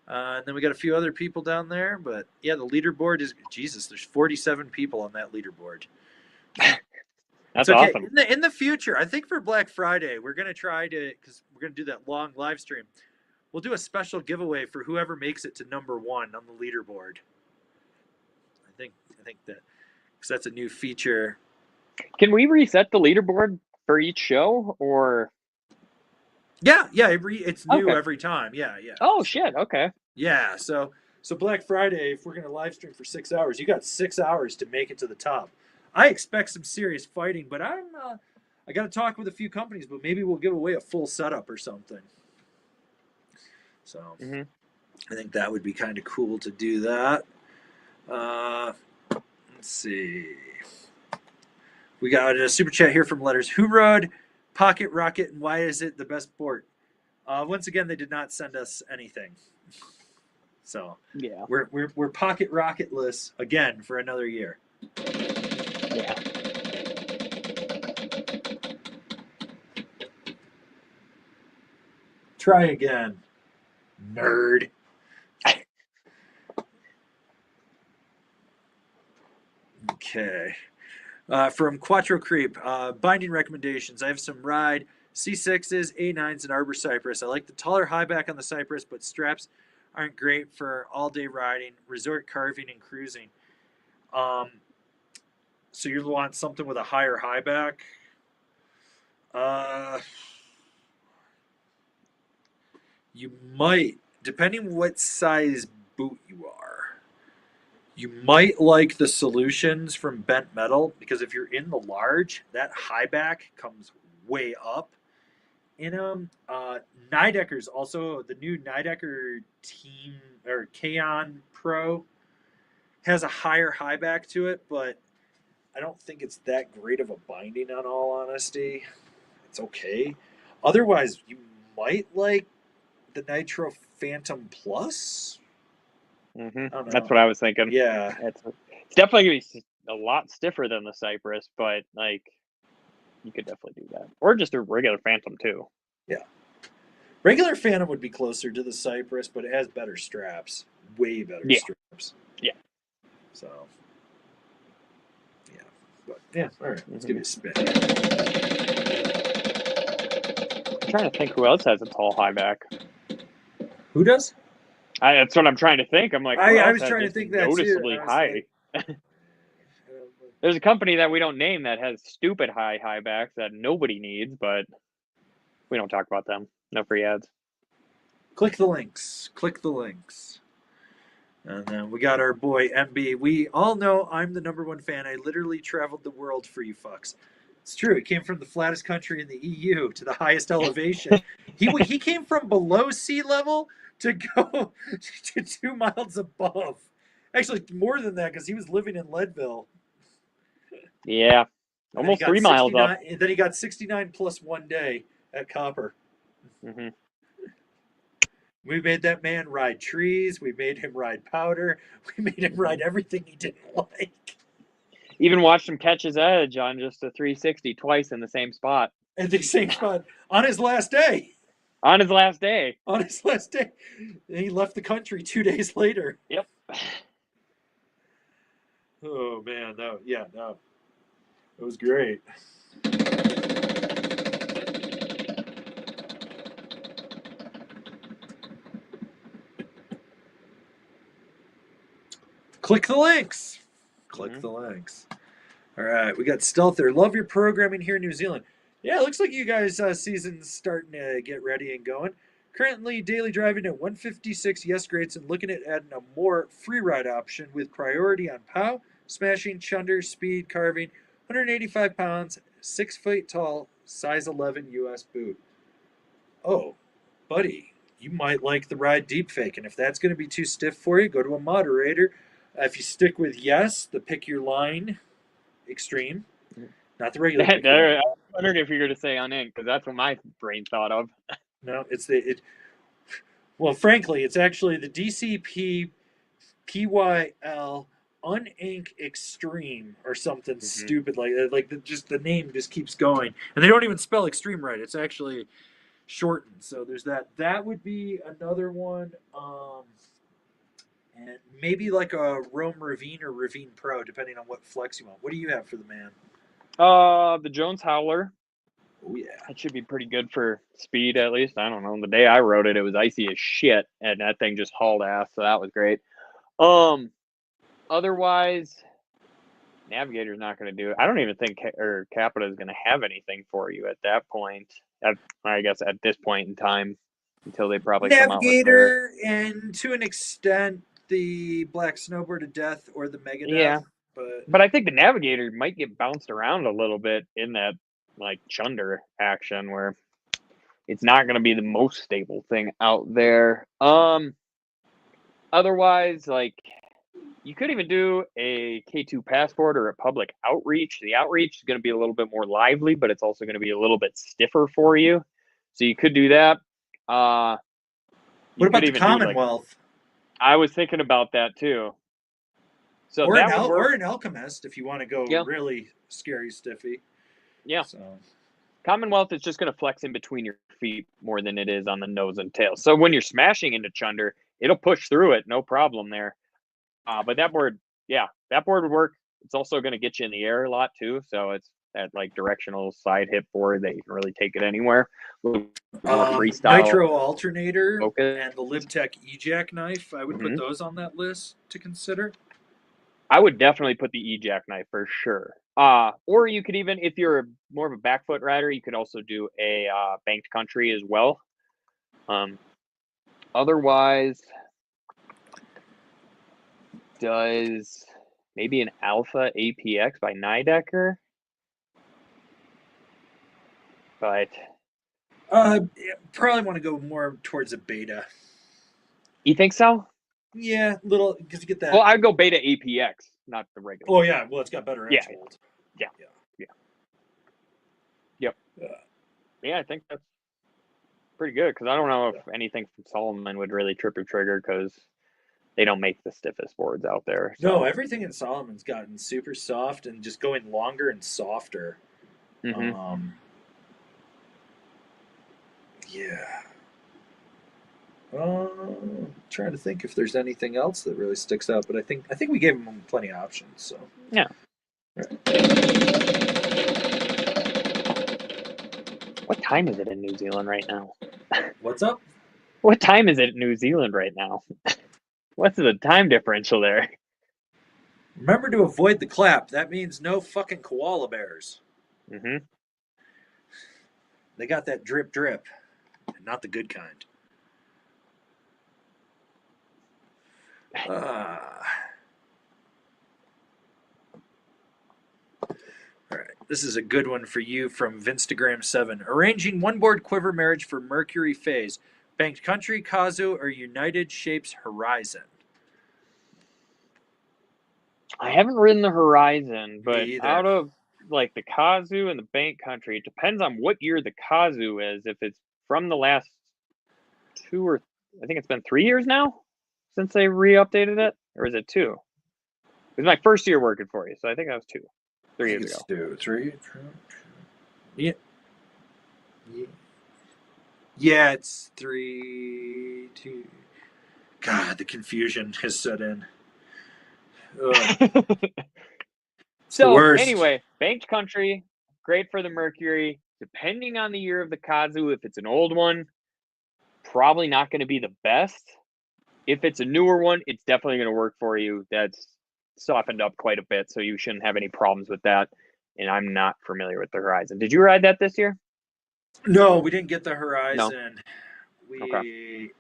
And then we got a few other people down there. But, yeah, the leaderboard is... Jesus, there's 47 people on that leaderboard. That's okay. awesome. In the future, I think for Black Friday, we're going to try to... Because we're going to do that long live stream. We'll do a special giveaway for whoever makes it to number 1 on the leaderboard. I think that... Because that's a new feature. Can we reset the leaderboard for each show, or? Yeah, it's new every time. Yeah. Oh shit! Okay. Yeah, so Black Friday, if we're gonna live stream for 6 hours, you got 6 hours to make it to the top. I expect some serious fighting, but I got to talk with a few companies, but maybe we'll give away a full setup or something. So I think that would be kind of cool to do that. Let's see. We got a super chat here from Letters. Who rode Pocket Rocket, and why is it the best sport? Once again, they did not send us anything, so yeah, we're Pocket Rocketless again for another year. Yeah. Try again, nerd. Okay. From Quattro Creep, binding recommendations. I have some ride C6s, A9s, and Arbor Cypress. I like the taller high back on the Cypress, but straps aren't great for all-day riding, resort carving, and cruising. So you want something with a higher high back? You might, depending what size boot you are. You might like the Solutions from Bent Metal, because if you're in the large, that high back comes way up in them. Nidecker's also, the new Nidecker Team or Kaon Pro has a higher high back to it, but I don't think it's that great of a binding, on all honesty. It's okay. Otherwise, you might like the Nitro Phantom Plus. That's what I was thinking. Yeah. It's definitely going to be a lot stiffer than the Cypress, but like you could definitely do that. Or just a regular Phantom too. Yeah. Regular Phantom would be closer to the Cypress, but it has better straps. Way better straps. Yeah. So, yeah. But, yeah, all right. Let's give it a spin. I'm trying to think who else has a tall high back. Who does? That's what I'm trying to think. I'm like, I was trying to think that noticeably high. Like, there's a company that we don't name that has stupid high backs that nobody needs, but we don't talk about them. No free ads. Click the links. Click the links. And then we got our boy MB. We all know I'm the #1 fan. I literally traveled the world for you fucks. It's true. He came from the flattest country in the EU to the highest elevation. He came from below sea level to go to 2 miles above. Actually, more than that, because he was living in Leadville. Yeah, almost 3 miles up. And then he got 69 plus 1 day. at Copper. Hmm. We made that man ride trees. We made him ride powder. We made him ride everything he didn't like. Even watched him catch his edge on just a 360 twice in the same spot At the same spot on his last day. on his last day. On his last day. And he left the country 2 days later. Yep. Oh man, no, yeah, no. It was great. Click the links. Click the links. All right, we got Stealth there. Love your programming here in New Zealand. Yeah, it looks like you guys' season's starting to get ready and going. Currently, daily driving at 156 yes grades and looking at adding a more free ride option with priority on POW, smashing, chunder, speed, carving, 185 pounds, 6 feet tall, size 11 US boot. Oh, buddy, you might like the ride deep fake, and if that's going to be too stiff for you, go to a moderator. If you stick with yes, the pick your line extreme, not the regular. I wondered if you were going to say unink because that's what my brain thought of. No, it's the. Well, frankly, it's actually the DCP PYL Unink Extreme or something stupid like that. Like just the name just keeps going, and they don't even spell extreme right. It's actually shortened. So there's that. That would be another one. And maybe like a Rome Ravine or Ravine Pro, depending on what flex you want. What do you have for the man? The Jones Howler. Oh yeah, it should be pretty good for speed at least. I don't know. The day I rode it, it was icy as shit, and that thing just hauled ass, so that was great. Otherwise, Navigator's not going to do it. I don't even think Capita is going to have anything for you at that point. I guess at this point in time, until they probably Navigator come out with and to an extent the Black Snowboard to Death or the Mega Death. Yeah, but I think the Navigator might get bounced around a little bit in that like chunder action where it's not going to be the most stable thing out there. Otherwise, like you could even do a K2 passport or a public outreach. The outreach is going to be a little bit more lively, but it's also going to be a little bit stiffer for you. So you could do that. What about the Commonwealth? I was thinking about that too. So or that would work. Or an Alchemist if you want to go really scary stiffy. Yeah. So Commonwealth is just going to flex in between your feet more than it is on the nose and tail. So when you're smashing into chunder, it'll push through it, no problem there. But that board would work. It's also going to get you in the air a lot too. So it's that like directional side hip board that you can really take it anywhere. Freestyle Nitro alternator and the Libtech E-Jack knife. I would put those on that list to consider. I would definitely put the E-Jack knife for sure. Or you could even, if you're more of a back foot rider, you could also do a banked country as well. Otherwise, does maybe an Alpha APX by Nidecker? But probably want to go more towards a beta. You think so? Yeah, little because you get that. Well, I'd go beta APX, not the regular. Oh yeah, well it's got better edge hold. Yeah, I think that's pretty good because I don't know if anything from Solomon would really trip your trigger because they don't make the stiffest boards out there. So. No, everything in Solomon's gotten super soft and just going longer and softer. Yeah. Trying to think if there's anything else that really sticks out, but I think we gave them plenty of options. So yeah. What time is it in New Zealand right now? What's up? What time is it in New Zealand right now? What's the time differential there? Remember to avoid the clap. That means no fucking koala bears. They got that drip drip, and not the good kind. All right, this is a good one for you from Vinstagram7. Arranging one board quiver marriage for Mercury phase. Banked Country, Kazu, or United Shapes Horizon? I haven't ridden the Horizon, but out of like the Kazoo and the Bank Country, it depends on what year the Kazoo is. If it's from the last I think it's been 3 years now since they re-updated it, or is it 2? It was my first year working for you, so I think that was 2, 3 years ago. 2, 3. Yeah. Yeah, it's 3, 2. God, the confusion has set in. It's the So worst. anyway, Banked Country, great for the Mercury. Depending on the year of the Kazoo, if it's an old one, probably not going to be the best. If it's a newer one, it's definitely going to work for you. That's softened up quite a bit, so you shouldn't have any problems with that. And I'm not familiar with the Horizon. Did you ride that this year? No, we didn't get the No. Horizon. Okay.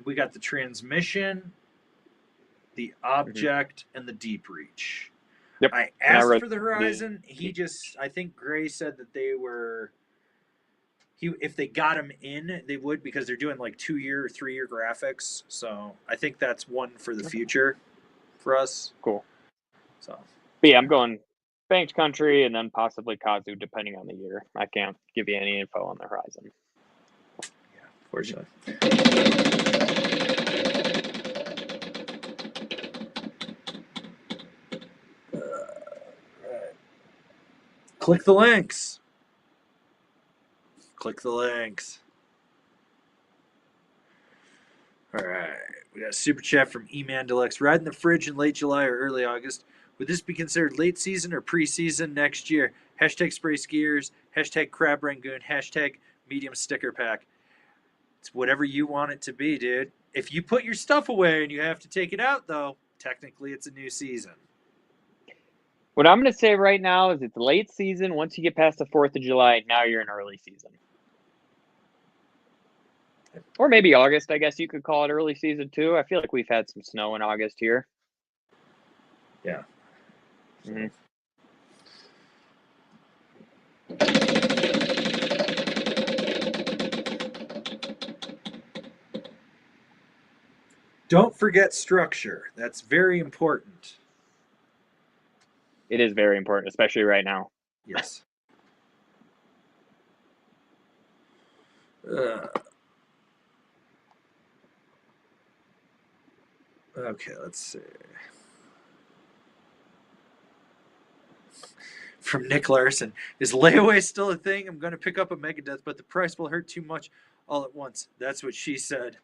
We got the transmission, the object, and the deep reach. Yep. I And I asked rode for the Horizon. I think Gray said that they were. If they got him in, they would, because they're doing like 2-year or 3-year graphics. So I think that's one for the future for us. Cool. So, but yeah, I'm going Banked Country and then possibly Kazoo, depending on the year. I can't give you any info on the Horizon. Yeah, fortunately. Right. Click the links. Click the links. All right. We got a super chat from E-Man Deluxe. Ride in the fridge in late July or early August. Would this be considered late season or preseason next year? Hashtag spray skiers. Hashtag crab rangoon. Hashtag medium sticker pack. It's whatever you want it to be, dude. If you put your stuff away and you have to take it out, though, technically it's a new season. What I'm going to say right now is it's late season. Once you get past the 4th of July, now you're in early season. Or maybe August, I guess you could call it early season too. I feel like we've had some snow in August here. Yeah. Mm-hmm. Don't forget structure. That's very important. It is very important, especially right now. Yes. Okay, let's see. From Nick Larson. Is layaway still a thing? I'm going to pick up a Megadeth, but the price will hurt too much all at once. That's what she said.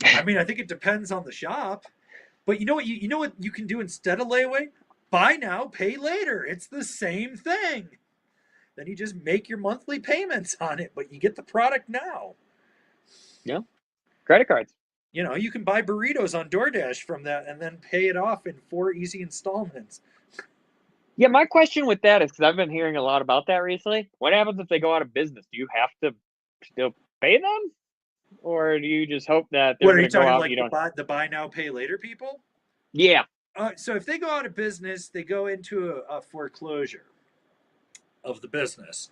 I mean, I think it depends on the shop. But you know what you can do instead of layaway? Buy now, pay later. It's the same thing. Then you just make your monthly payments on it, but you get the product now. Yeah. Credit cards. You know, you can buy burritos on DoorDash from that and then pay it off in 4 easy installments. Yeah, my question with that is, because I've been hearing a lot about that recently. What happens if they go out of business? Do you have to still pay them? Or do you just hope that they're What are going you to go talking out like and you don't? the buy now, pay later people? Yeah. So if they go out of business, they go into a foreclosure of the business,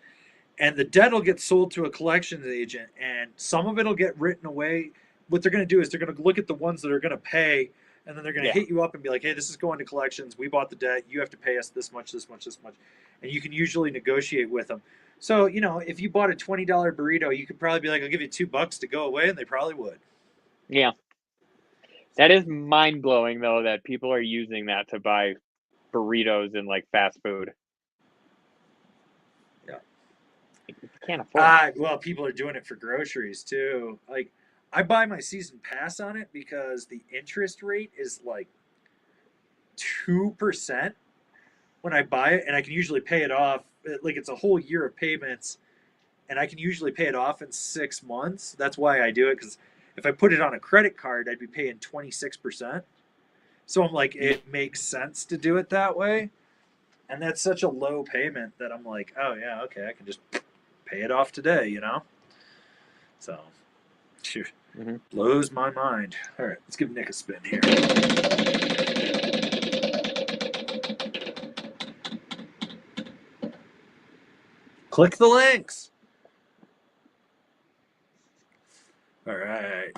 and the debt will get sold to a collections agent, and some of it will get written away. What they're going to do is they're going to look at the ones that are going to pay, and then they're going to Yeah. hit you up and be like, "Hey, this is going to collections. We bought the debt. You have to pay us this much, this much, this much," and you can usually negotiate with them. So if you bought a $20 burrito, you could probably be like, "I'll give you $2 to go away," and they probably would. Yeah. That is mind blowing, though, that people are using that to buy burritos and like fast food. Yeah. You can't afford it. Well, people are doing it for groceries too. Like, I buy my season pass on it because the interest rate is like 2% when I buy it, and I can usually pay it off. Like, it's a whole year of payments, and I can usually pay it off in 6 months. That's why I do it, because if I put it on a credit card, I'd be paying 26%. So I'm like, it makes sense to do it that way. And that's such a low payment that I'm like, oh, yeah, okay, I can just pay it off today, So, shoot, blows my mind. All right, let's give Nick a spin here. Click the links. All right.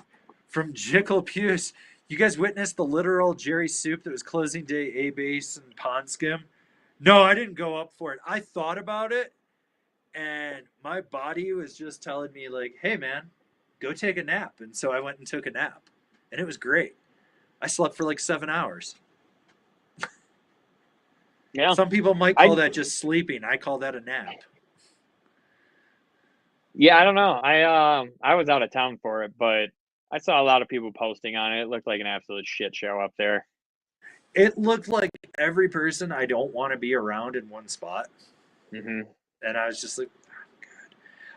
From Jickle Puce, you guys witnessed the literal Jerry Soup that was closing day A base and pond skim? No, I didn't go up for it. I thought about it, and my body was just telling me like, "Hey, man, go take a nap." And so I went and took a nap, and it was great. I slept for like 7 hours. Yeah, Some people might call I that just sleeping. I call that a nap. yeah, I don't know. I was out of town for it, but I saw a lot of people posting on it. It looked like an absolute shit show up there. It looked like every person I don't want to be around in one spot, Hmm. and I was just like,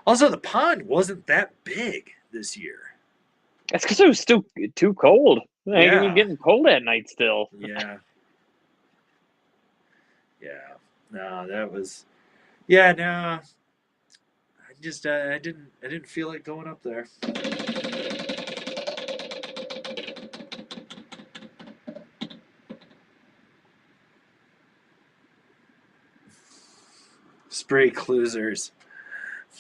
also the pond wasn't that big this year. That's because it was still too cold. Like, it was Yeah, getting cold at night still. yeah, yeah. No, that was. Yeah, no. I didn't feel like going up there. Spray cruisers.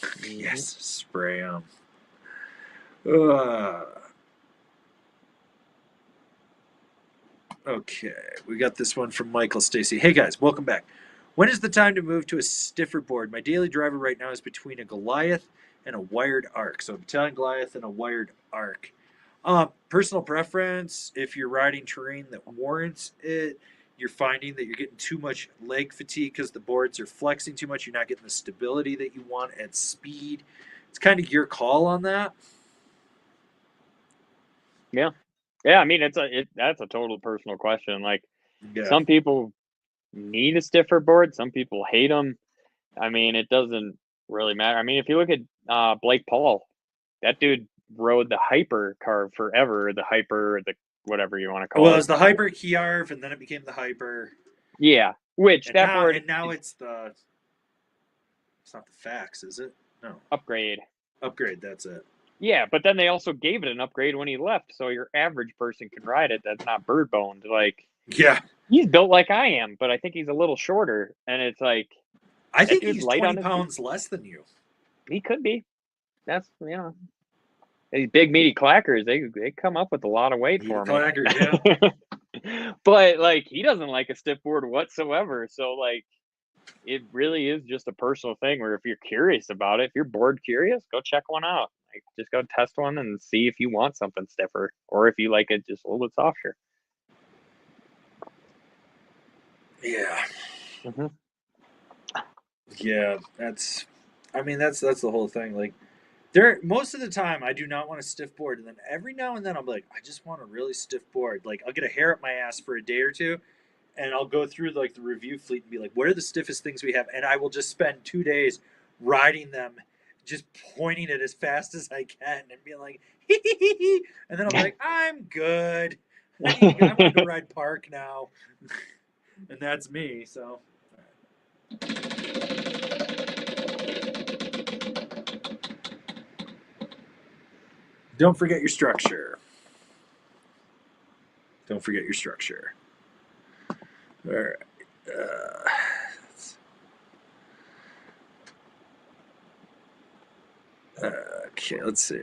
Hmm. Yes, spray them. Uh, okay, we got this one from Michael Stacy. Hey guys, welcome back. When is the time to move to a stiffer board? My daily driver right now is between a Goliath and a wired arc. So a Battalion Goliath and a wired arc. Personal preference, if you're riding terrain that warrants it, you're finding that you're getting too much leg fatigue because the boards are flexing too much. You're not getting the stability that you want at speed. It's kind of your call on that. Yeah, yeah. I mean, that's a total personal question. Like, Yeah. some people need a stiffer board. Some people hate them. I mean, it doesn't really matter. I mean, if you look at Blake Paul, that dude rode the hyper car forever. The hyper, the whatever you want to Well, call it it. was the Hyper Kiarv, and then it became the Hyper, Yeah, which and that now board and now is it's the. It's not the fax, is it? No, upgrade. upgrade. That's it. Yeah, but then they also gave it an upgrade when he left, so your average person can ride it. That's not bird boned. Like, Yeah, he's built like I am, but I think he's a little shorter, and it's like I that think dude's he's light 20 on his feet. pounds less than you. He could be. That's these big meaty clackers. They come up with a lot of weight Meaty for me. clackers, yeah. But like he doesn't like a stiff board whatsoever. So like it really is just a personal thing where if you're curious about it, if you're bored curious, go check one out. Like just go test one and see if you want something stiffer or if you like it just a little bit softer. Yeah, Hmm. yeah. That's. I mean, that's the whole thing. Like, there, most of the time, I do not want a stiff board, and then every now and then, I'm like, I just want a really stiff board. Like, I'll get a hair up my ass for a day or two, and I'll go through like the review fleet and be like, what are the stiffest things we have? And I will just spend 2 days riding them, just pointing it as fast as I can and being like, hee hee hee hee. And then I'll be like, I'm good. I need to go. I want to go ride park now. And that's me. So don't forget your structure. Don't forget your structure. All right. Uh, okay, let's see.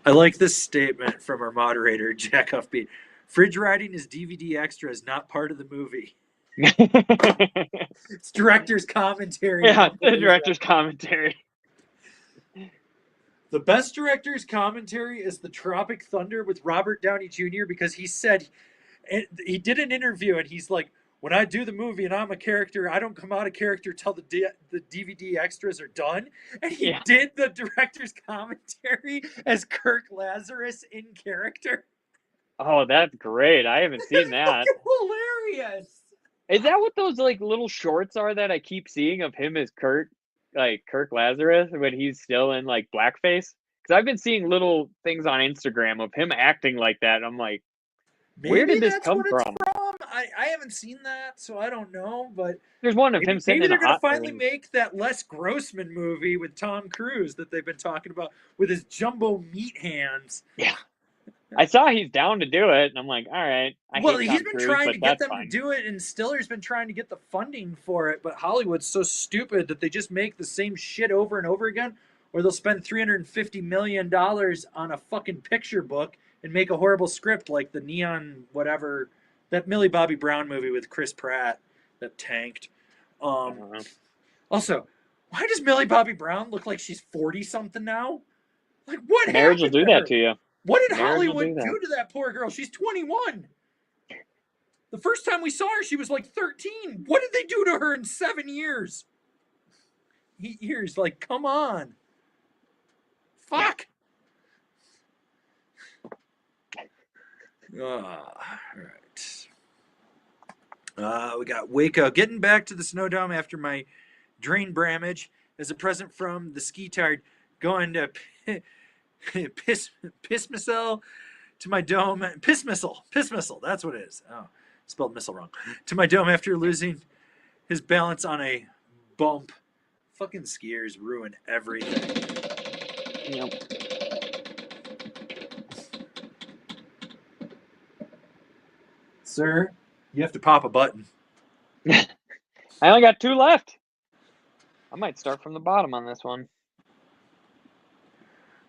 I like this statement from our moderator, Jack Huffbeat. Fridge riding is DVD extras, not part of the movie. It's director's commentary. We Yeah, don't the believe director's that. commentary. The best director's commentary is the Tropic Thunder with Robert Downey Jr. because he said, and he did an interview and he's like, when I do the movie and I'm a character, I don't come out of character till the DVD extras are done. And he Yeah. did the director's commentary as Kirk Lazarus in character. Oh, that's great. I haven't seen It's that. fucking hilarious. Is that what those like little shorts are that I keep seeing of him as Kurt, like Kirk Lazarus when he's still in like blackface? Because I've been seeing little things on Instagram of him acting like that. And I'm like, where Maybe did this that's come what it's from? from. I haven't seen that, so I don't know. But There's one of him maybe sitting maybe in a they're gonna hot. finally make that Les Grossman movie with Tom Cruise that they've been talking about with his jumbo meat hands. Yeah, I saw he's down to do it, and I'm like, all right. I Well, hate he's Tom been Cruise, trying but to get that's them to fine. do it, and Stiller's been trying to get the funding for it. But Hollywood's so stupid that they just make the same shit over and over again, or they'll spend $350 million on a fucking picture book and make a horrible script like the Neon whatever that Millie Bobby Brown movie with Chris Pratt that tanked. I Um, don't know. Also, why does Millie Bobby Brown look like she's 40 something now? Like, what Marriage will happened do to that her? to you. What did Marriage will do Hollywood that. do to that poor girl? She's 21. The first time we saw her, she was like 13. What did they do to her in 7 years? 8 years. Like, come on. Yeah. Fuck. All right. We got Waco. Getting back to the Snowdome after my drain bramage as a present from the ski tired. Going to piss missile to my dome. Piss missile. That's what it is. Oh, spelled missile wrong. To my dome after losing his balance on a bump. Fucking skiers ruin everything. Yep. Sir, you have to pop a button. I only got 2 left. I might start from the bottom on this one.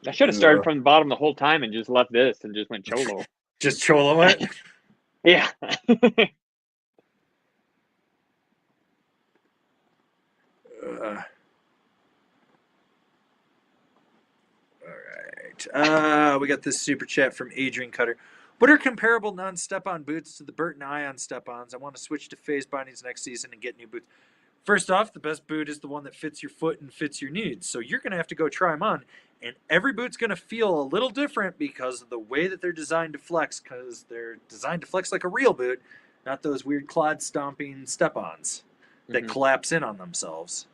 I should have started from the bottom the whole time and just left this and just went cholo. Just cholo it? Yeah. We got this super chat from Adrian Cutter. What are comparable non-step-on boots to the Burton Ion step-ons? I want to switch to phase bindings next season and get new boots. First off, the best boot is the one that fits your foot and fits your needs. So you're going to have to go try them on. And every boot's going to feel a little different because of the way that they're designed to flex, because they're designed to flex like a real boot, not those weird clod-stomping step-ons that collapse in on themselves.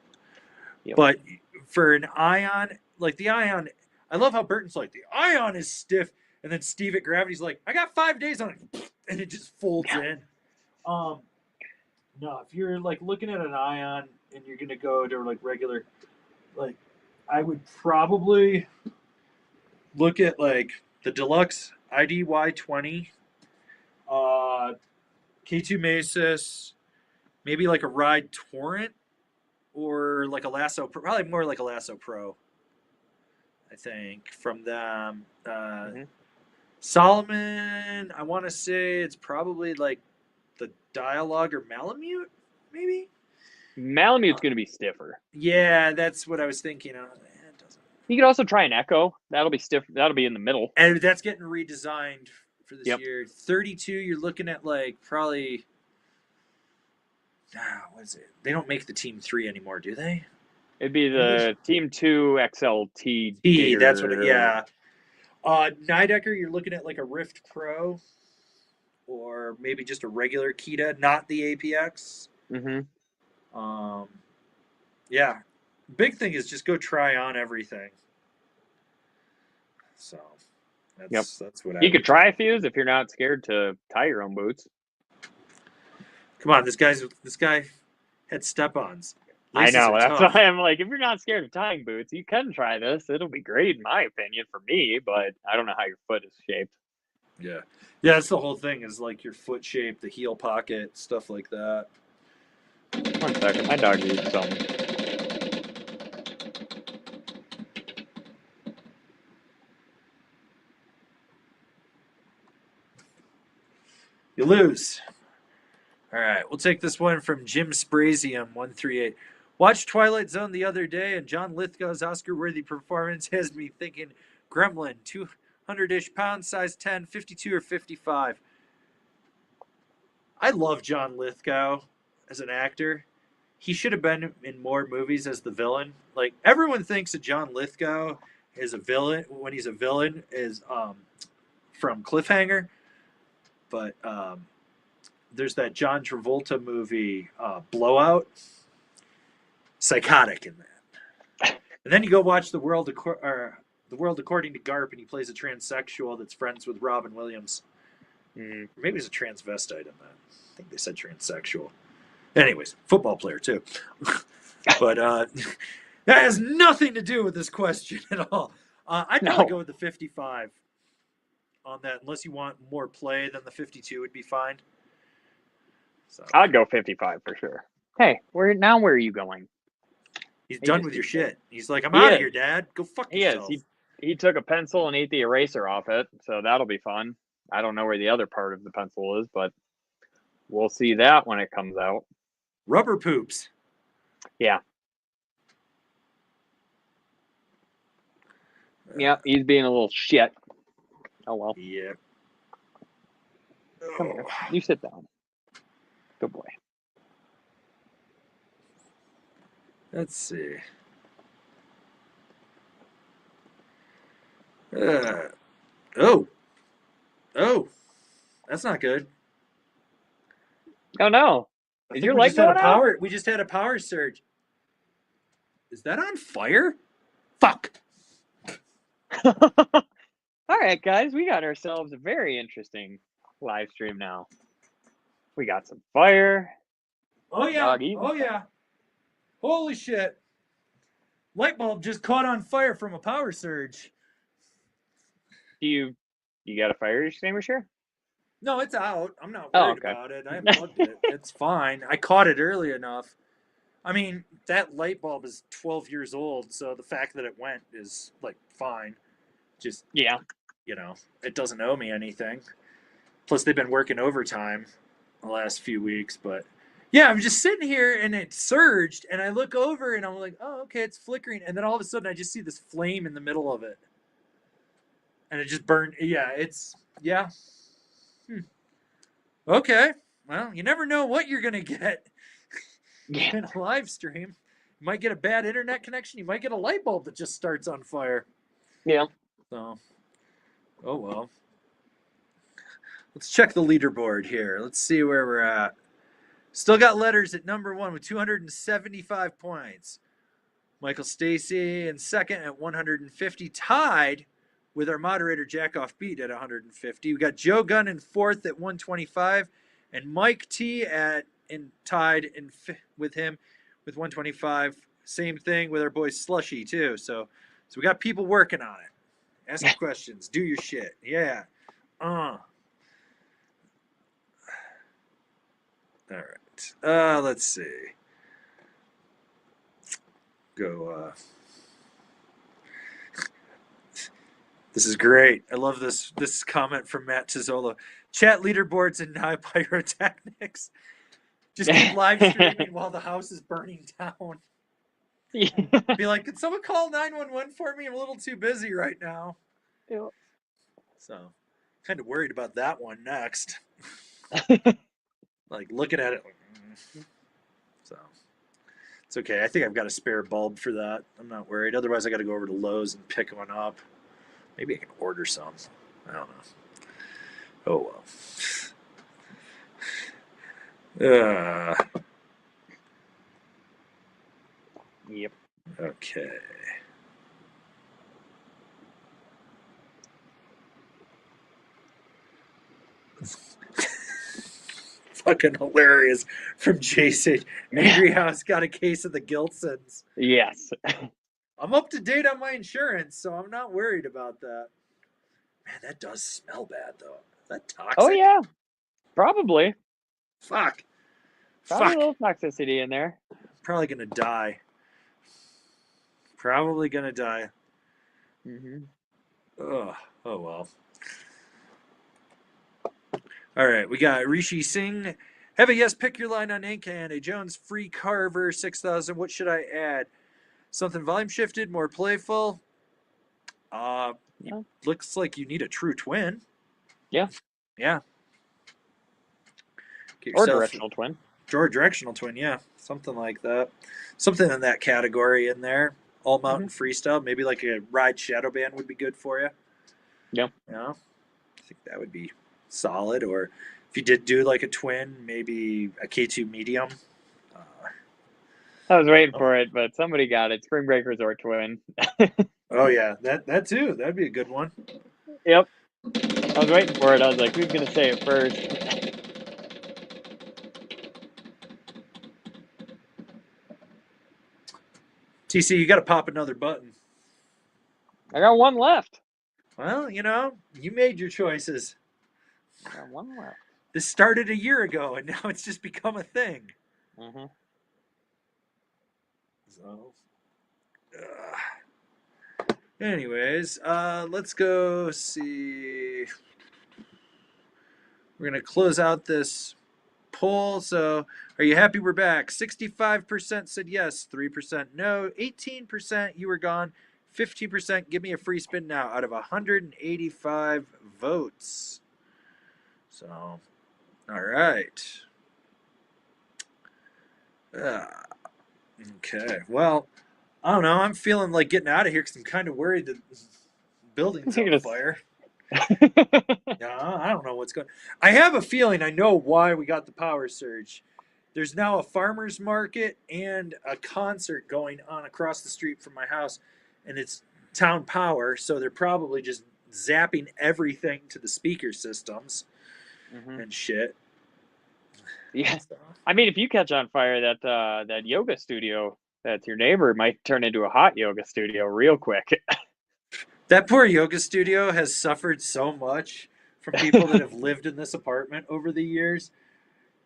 Yep. But for an Ion, like the Ion, I love how Burton's like, the Ion is stiff. And then Steve at Gravity's like, I got 5 days on it. And it just folds in. No, if you're like looking at an Ion and you're going to go to like regular, like I would probably look at like the Deluxe IDY20, K2 Masis, maybe like a Ride Torrent or like a Lasso Pro, probably more like a Lasso Pro, I think, from them. Solomon, I want to say it's probably like the Dialogue or Malamute, maybe? Malamute's going to be stiffer. Yeah, that's what I was thinking. It doesn't. You could also try an Echo. That'll be stiff. That'll be in the middle. And that's getting redesigned for this year. 32, you're looking at like probably. What is it? They don't make the Team 3 anymore, do they? It'd be the Team 2 XLT. That's what it, yeah. Nidecker, you're looking at like a Rift Pro or maybe just a regular Kita, not the APX. Yeah. Big thing is just go try on everything. So that's what you could try a fuse if you're not scared to tie your own boots. Come on, this guy had step-ons. I know. That's why I'm like, if you're not scared of tying boots, you can try this. It'll be great, in my opinion, for me, but I don't know how your foot is shaped. Yeah. Yeah, that's the whole thing is like your foot shape, the heel pocket, stuff like that. 1 second. My dog needs something. You lose. All right, we'll take this one from Jim Sprazium138. Watched Twilight Zone the other day, and John Lithgow's Oscar-worthy performance has me thinking Gremlin, 200-ish pounds, size 10, 52 or 55. I love John Lithgow as an actor. He should have been in more movies as the villain. Like, everyone thinks that John Lithgow is a villain, when he's a villain, is from Cliffhanger. But there's that John Travolta movie, Blowout. Psychotic in that. And then you go watch The World According to Garp, and he plays a transsexual that's friends with Robin Williams. Or maybe he's a transvestite in that. I think they said transsexual. Anyways, football player too. But that has nothing to do with this question at all. I'd probably go with the 55 on that, unless you want more play than the 52 would be fine. So I'd go 55 for sure. Hey, where are you going? He's done with your shit. He's like, I'm out of here, Dad. Go fuck yourself. He took a pencil and ate the eraser off it, so that'll be fun. I don't know where the other part of the pencil is, but We'll see that when it comes out. Rubber poops. Yeah. Yeah, he's being a little shit. Oh well. Yeah. Come here. You sit down. Good boy. Let's see. Oh, that's not good. Oh no. I Is think your we leg just had a going out? power. We just had a power surge. Is that on fire? Fuck. All right, guys, we got ourselves a very interesting live stream now. We got some fire. Oh yeah. Dog eating. Oh yeah. Holy shit. Light bulb just caught on fire from a power surge. Do you got a fire extinguisher? No, it's out. I'm not Oh, worried okay. about it. I unplugged it. It's fine. I caught it early enough. I mean, that light bulb is 12 years old, so the fact that it went is like fine. Just, Yeah. you know, it doesn't owe me anything. Plus, they've been working overtime the last few weeks, but yeah, I'm just sitting here and it surged, and I look over and I'm like, oh, okay, it's flickering, and then all of a sudden I just see this flame in the middle of it, and it just burned. Yeah, it's yeah. Okay, well, you never know what you're gonna get Yeah. in a live stream. You might get a bad internet connection. You might get a light bulb that just starts on fire. Yeah. So, oh well. Let's check the leaderboard here. Let's see where we're at. Still got letters at number 1 with 275 points. Michael Stacy in second at 150, tied with our moderator Jack Off Beat at 150. We got Joe Gunn in fourth at 125, and Mike T tied with him with 125. Same thing with our boy Slushy too. So we got people working on it. Ask questions, do your shit. Yeah. All right. Let's see. Go. This is great. I love this comment from Matt Tizola. Chat leaderboards and now pyrotechnics. Just keep live streaming while the house is burning down. Be like, could someone call 911 for me? I'm a little too busy right now. Yeah. So, kind of worried about that one next. Like looking at it. So, it's okay. I think I've got a spare bulb for that. I'm not worried. Otherwise, I got to go over to Lowe's and pick one up. Maybe I can order some. I don't know. Oh well. Yep. Okay. Fucking hilarious from Jason. Angry House got a case of the Gilsons. Yes. I'm up to date on my insurance, so I'm not worried about that. Man, that does smell bad though. Is that toxic? Oh yeah. Probably. Fuck. Probably Fuck. a little toxicity in there. Probably gonna die. Probably gonna die. Mm-hmm. Ugh. Oh well. All right, we got Rishi Singh. Have a yes, pick your line on ink, and a Jones free Carver 6000. What should I add? Something volume shifted, more playful. Yeah. Looks like you need a true twin. Yeah. Yeah. Get Or yourself directional twin. or directional twin, yeah. Something like that. Something in that category in there. All mountain freestyle. Maybe like a ride shadow band would be good for you. Yeah. You know? I think that would be solid. Or if you did do like a twin, maybe a K2 medium. I was waiting for it, but somebody got it. Spring Break Resort twin. Oh yeah, that too. That'd be a good one. Yep. I was waiting for it. I was like, who's gonna say it first? TC, you got to pop another button. I got one left. Well, you made your choices. I got one left. This started a year ago, and now it's just become a thing. Mm-hmm. So, anyways, let's go see. We're gonna close out this poll. So, are you happy we're back? 65% said yes, 3% no, 18% you were gone, 50% give me a free spin now out of 185 votes. So, all right. Okay. Well, I don't know. I'm feeling like getting out of here because I'm kind of worried that the building's on fire. I don't know what's going. I have a feeling I know why we got the power surge. There's now a farmer's market and a concert going on across the street from my house, and it's town power, so they're probably just zapping everything to the speaker systems and shit. Yeah, I mean, if you catch on fire, that yoga studio that's your neighbor might turn into a hot yoga studio real quick. That poor yoga studio has suffered so much from people that have lived in this apartment over the years.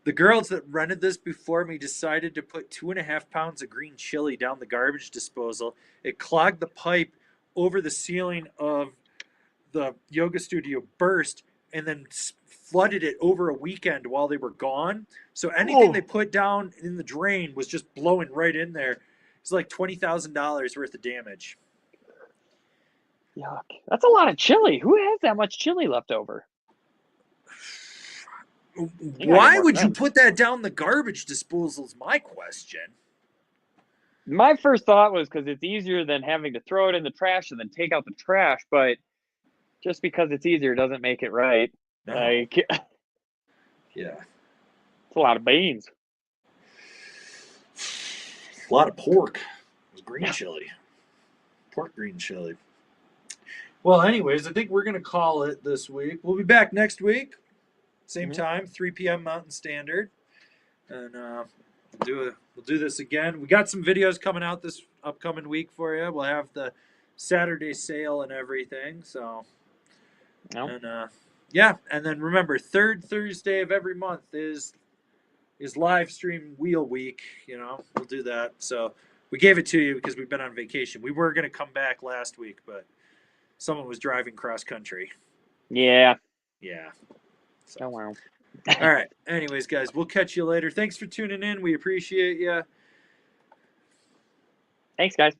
The girls that rented this before me decided to put 2.5 pounds of green chili down the garbage disposal. It clogged the pipe over the ceiling of the yoga studio, burst, and then flooded it over a weekend while they were gone. So anything they put down in the drain was just blowing right in there. It's like $20,000 worth of damage. Yuck. That's a lot of chili. Who has that much chili left over? Why would you put that down the garbage disposal is my question. My first thought was because it's easier than having to throw it in the trash and then take out the trash, but just because it's easier doesn't make it right. No. Like, yeah. It's a lot of beans. A lot of pork. It was green chili. Pork green chili. Well, anyways, I think we're going to call it this week. We'll be back next week. Same time, 3 p.m. Mountain Standard. And we'll do this again. We got some videos coming out this upcoming week for you. We'll have the Saturday sale and everything. So, and and then remember, third Thursday of every month is live stream wheel week. We'll do that. So we gave it to you because we've been on vacation. We were going to come back last week, but someone was driving cross country. Yeah. So. Oh, wow. All right. Anyways, guys, we'll catch you later. Thanks for tuning in. We appreciate you. Thanks, guys.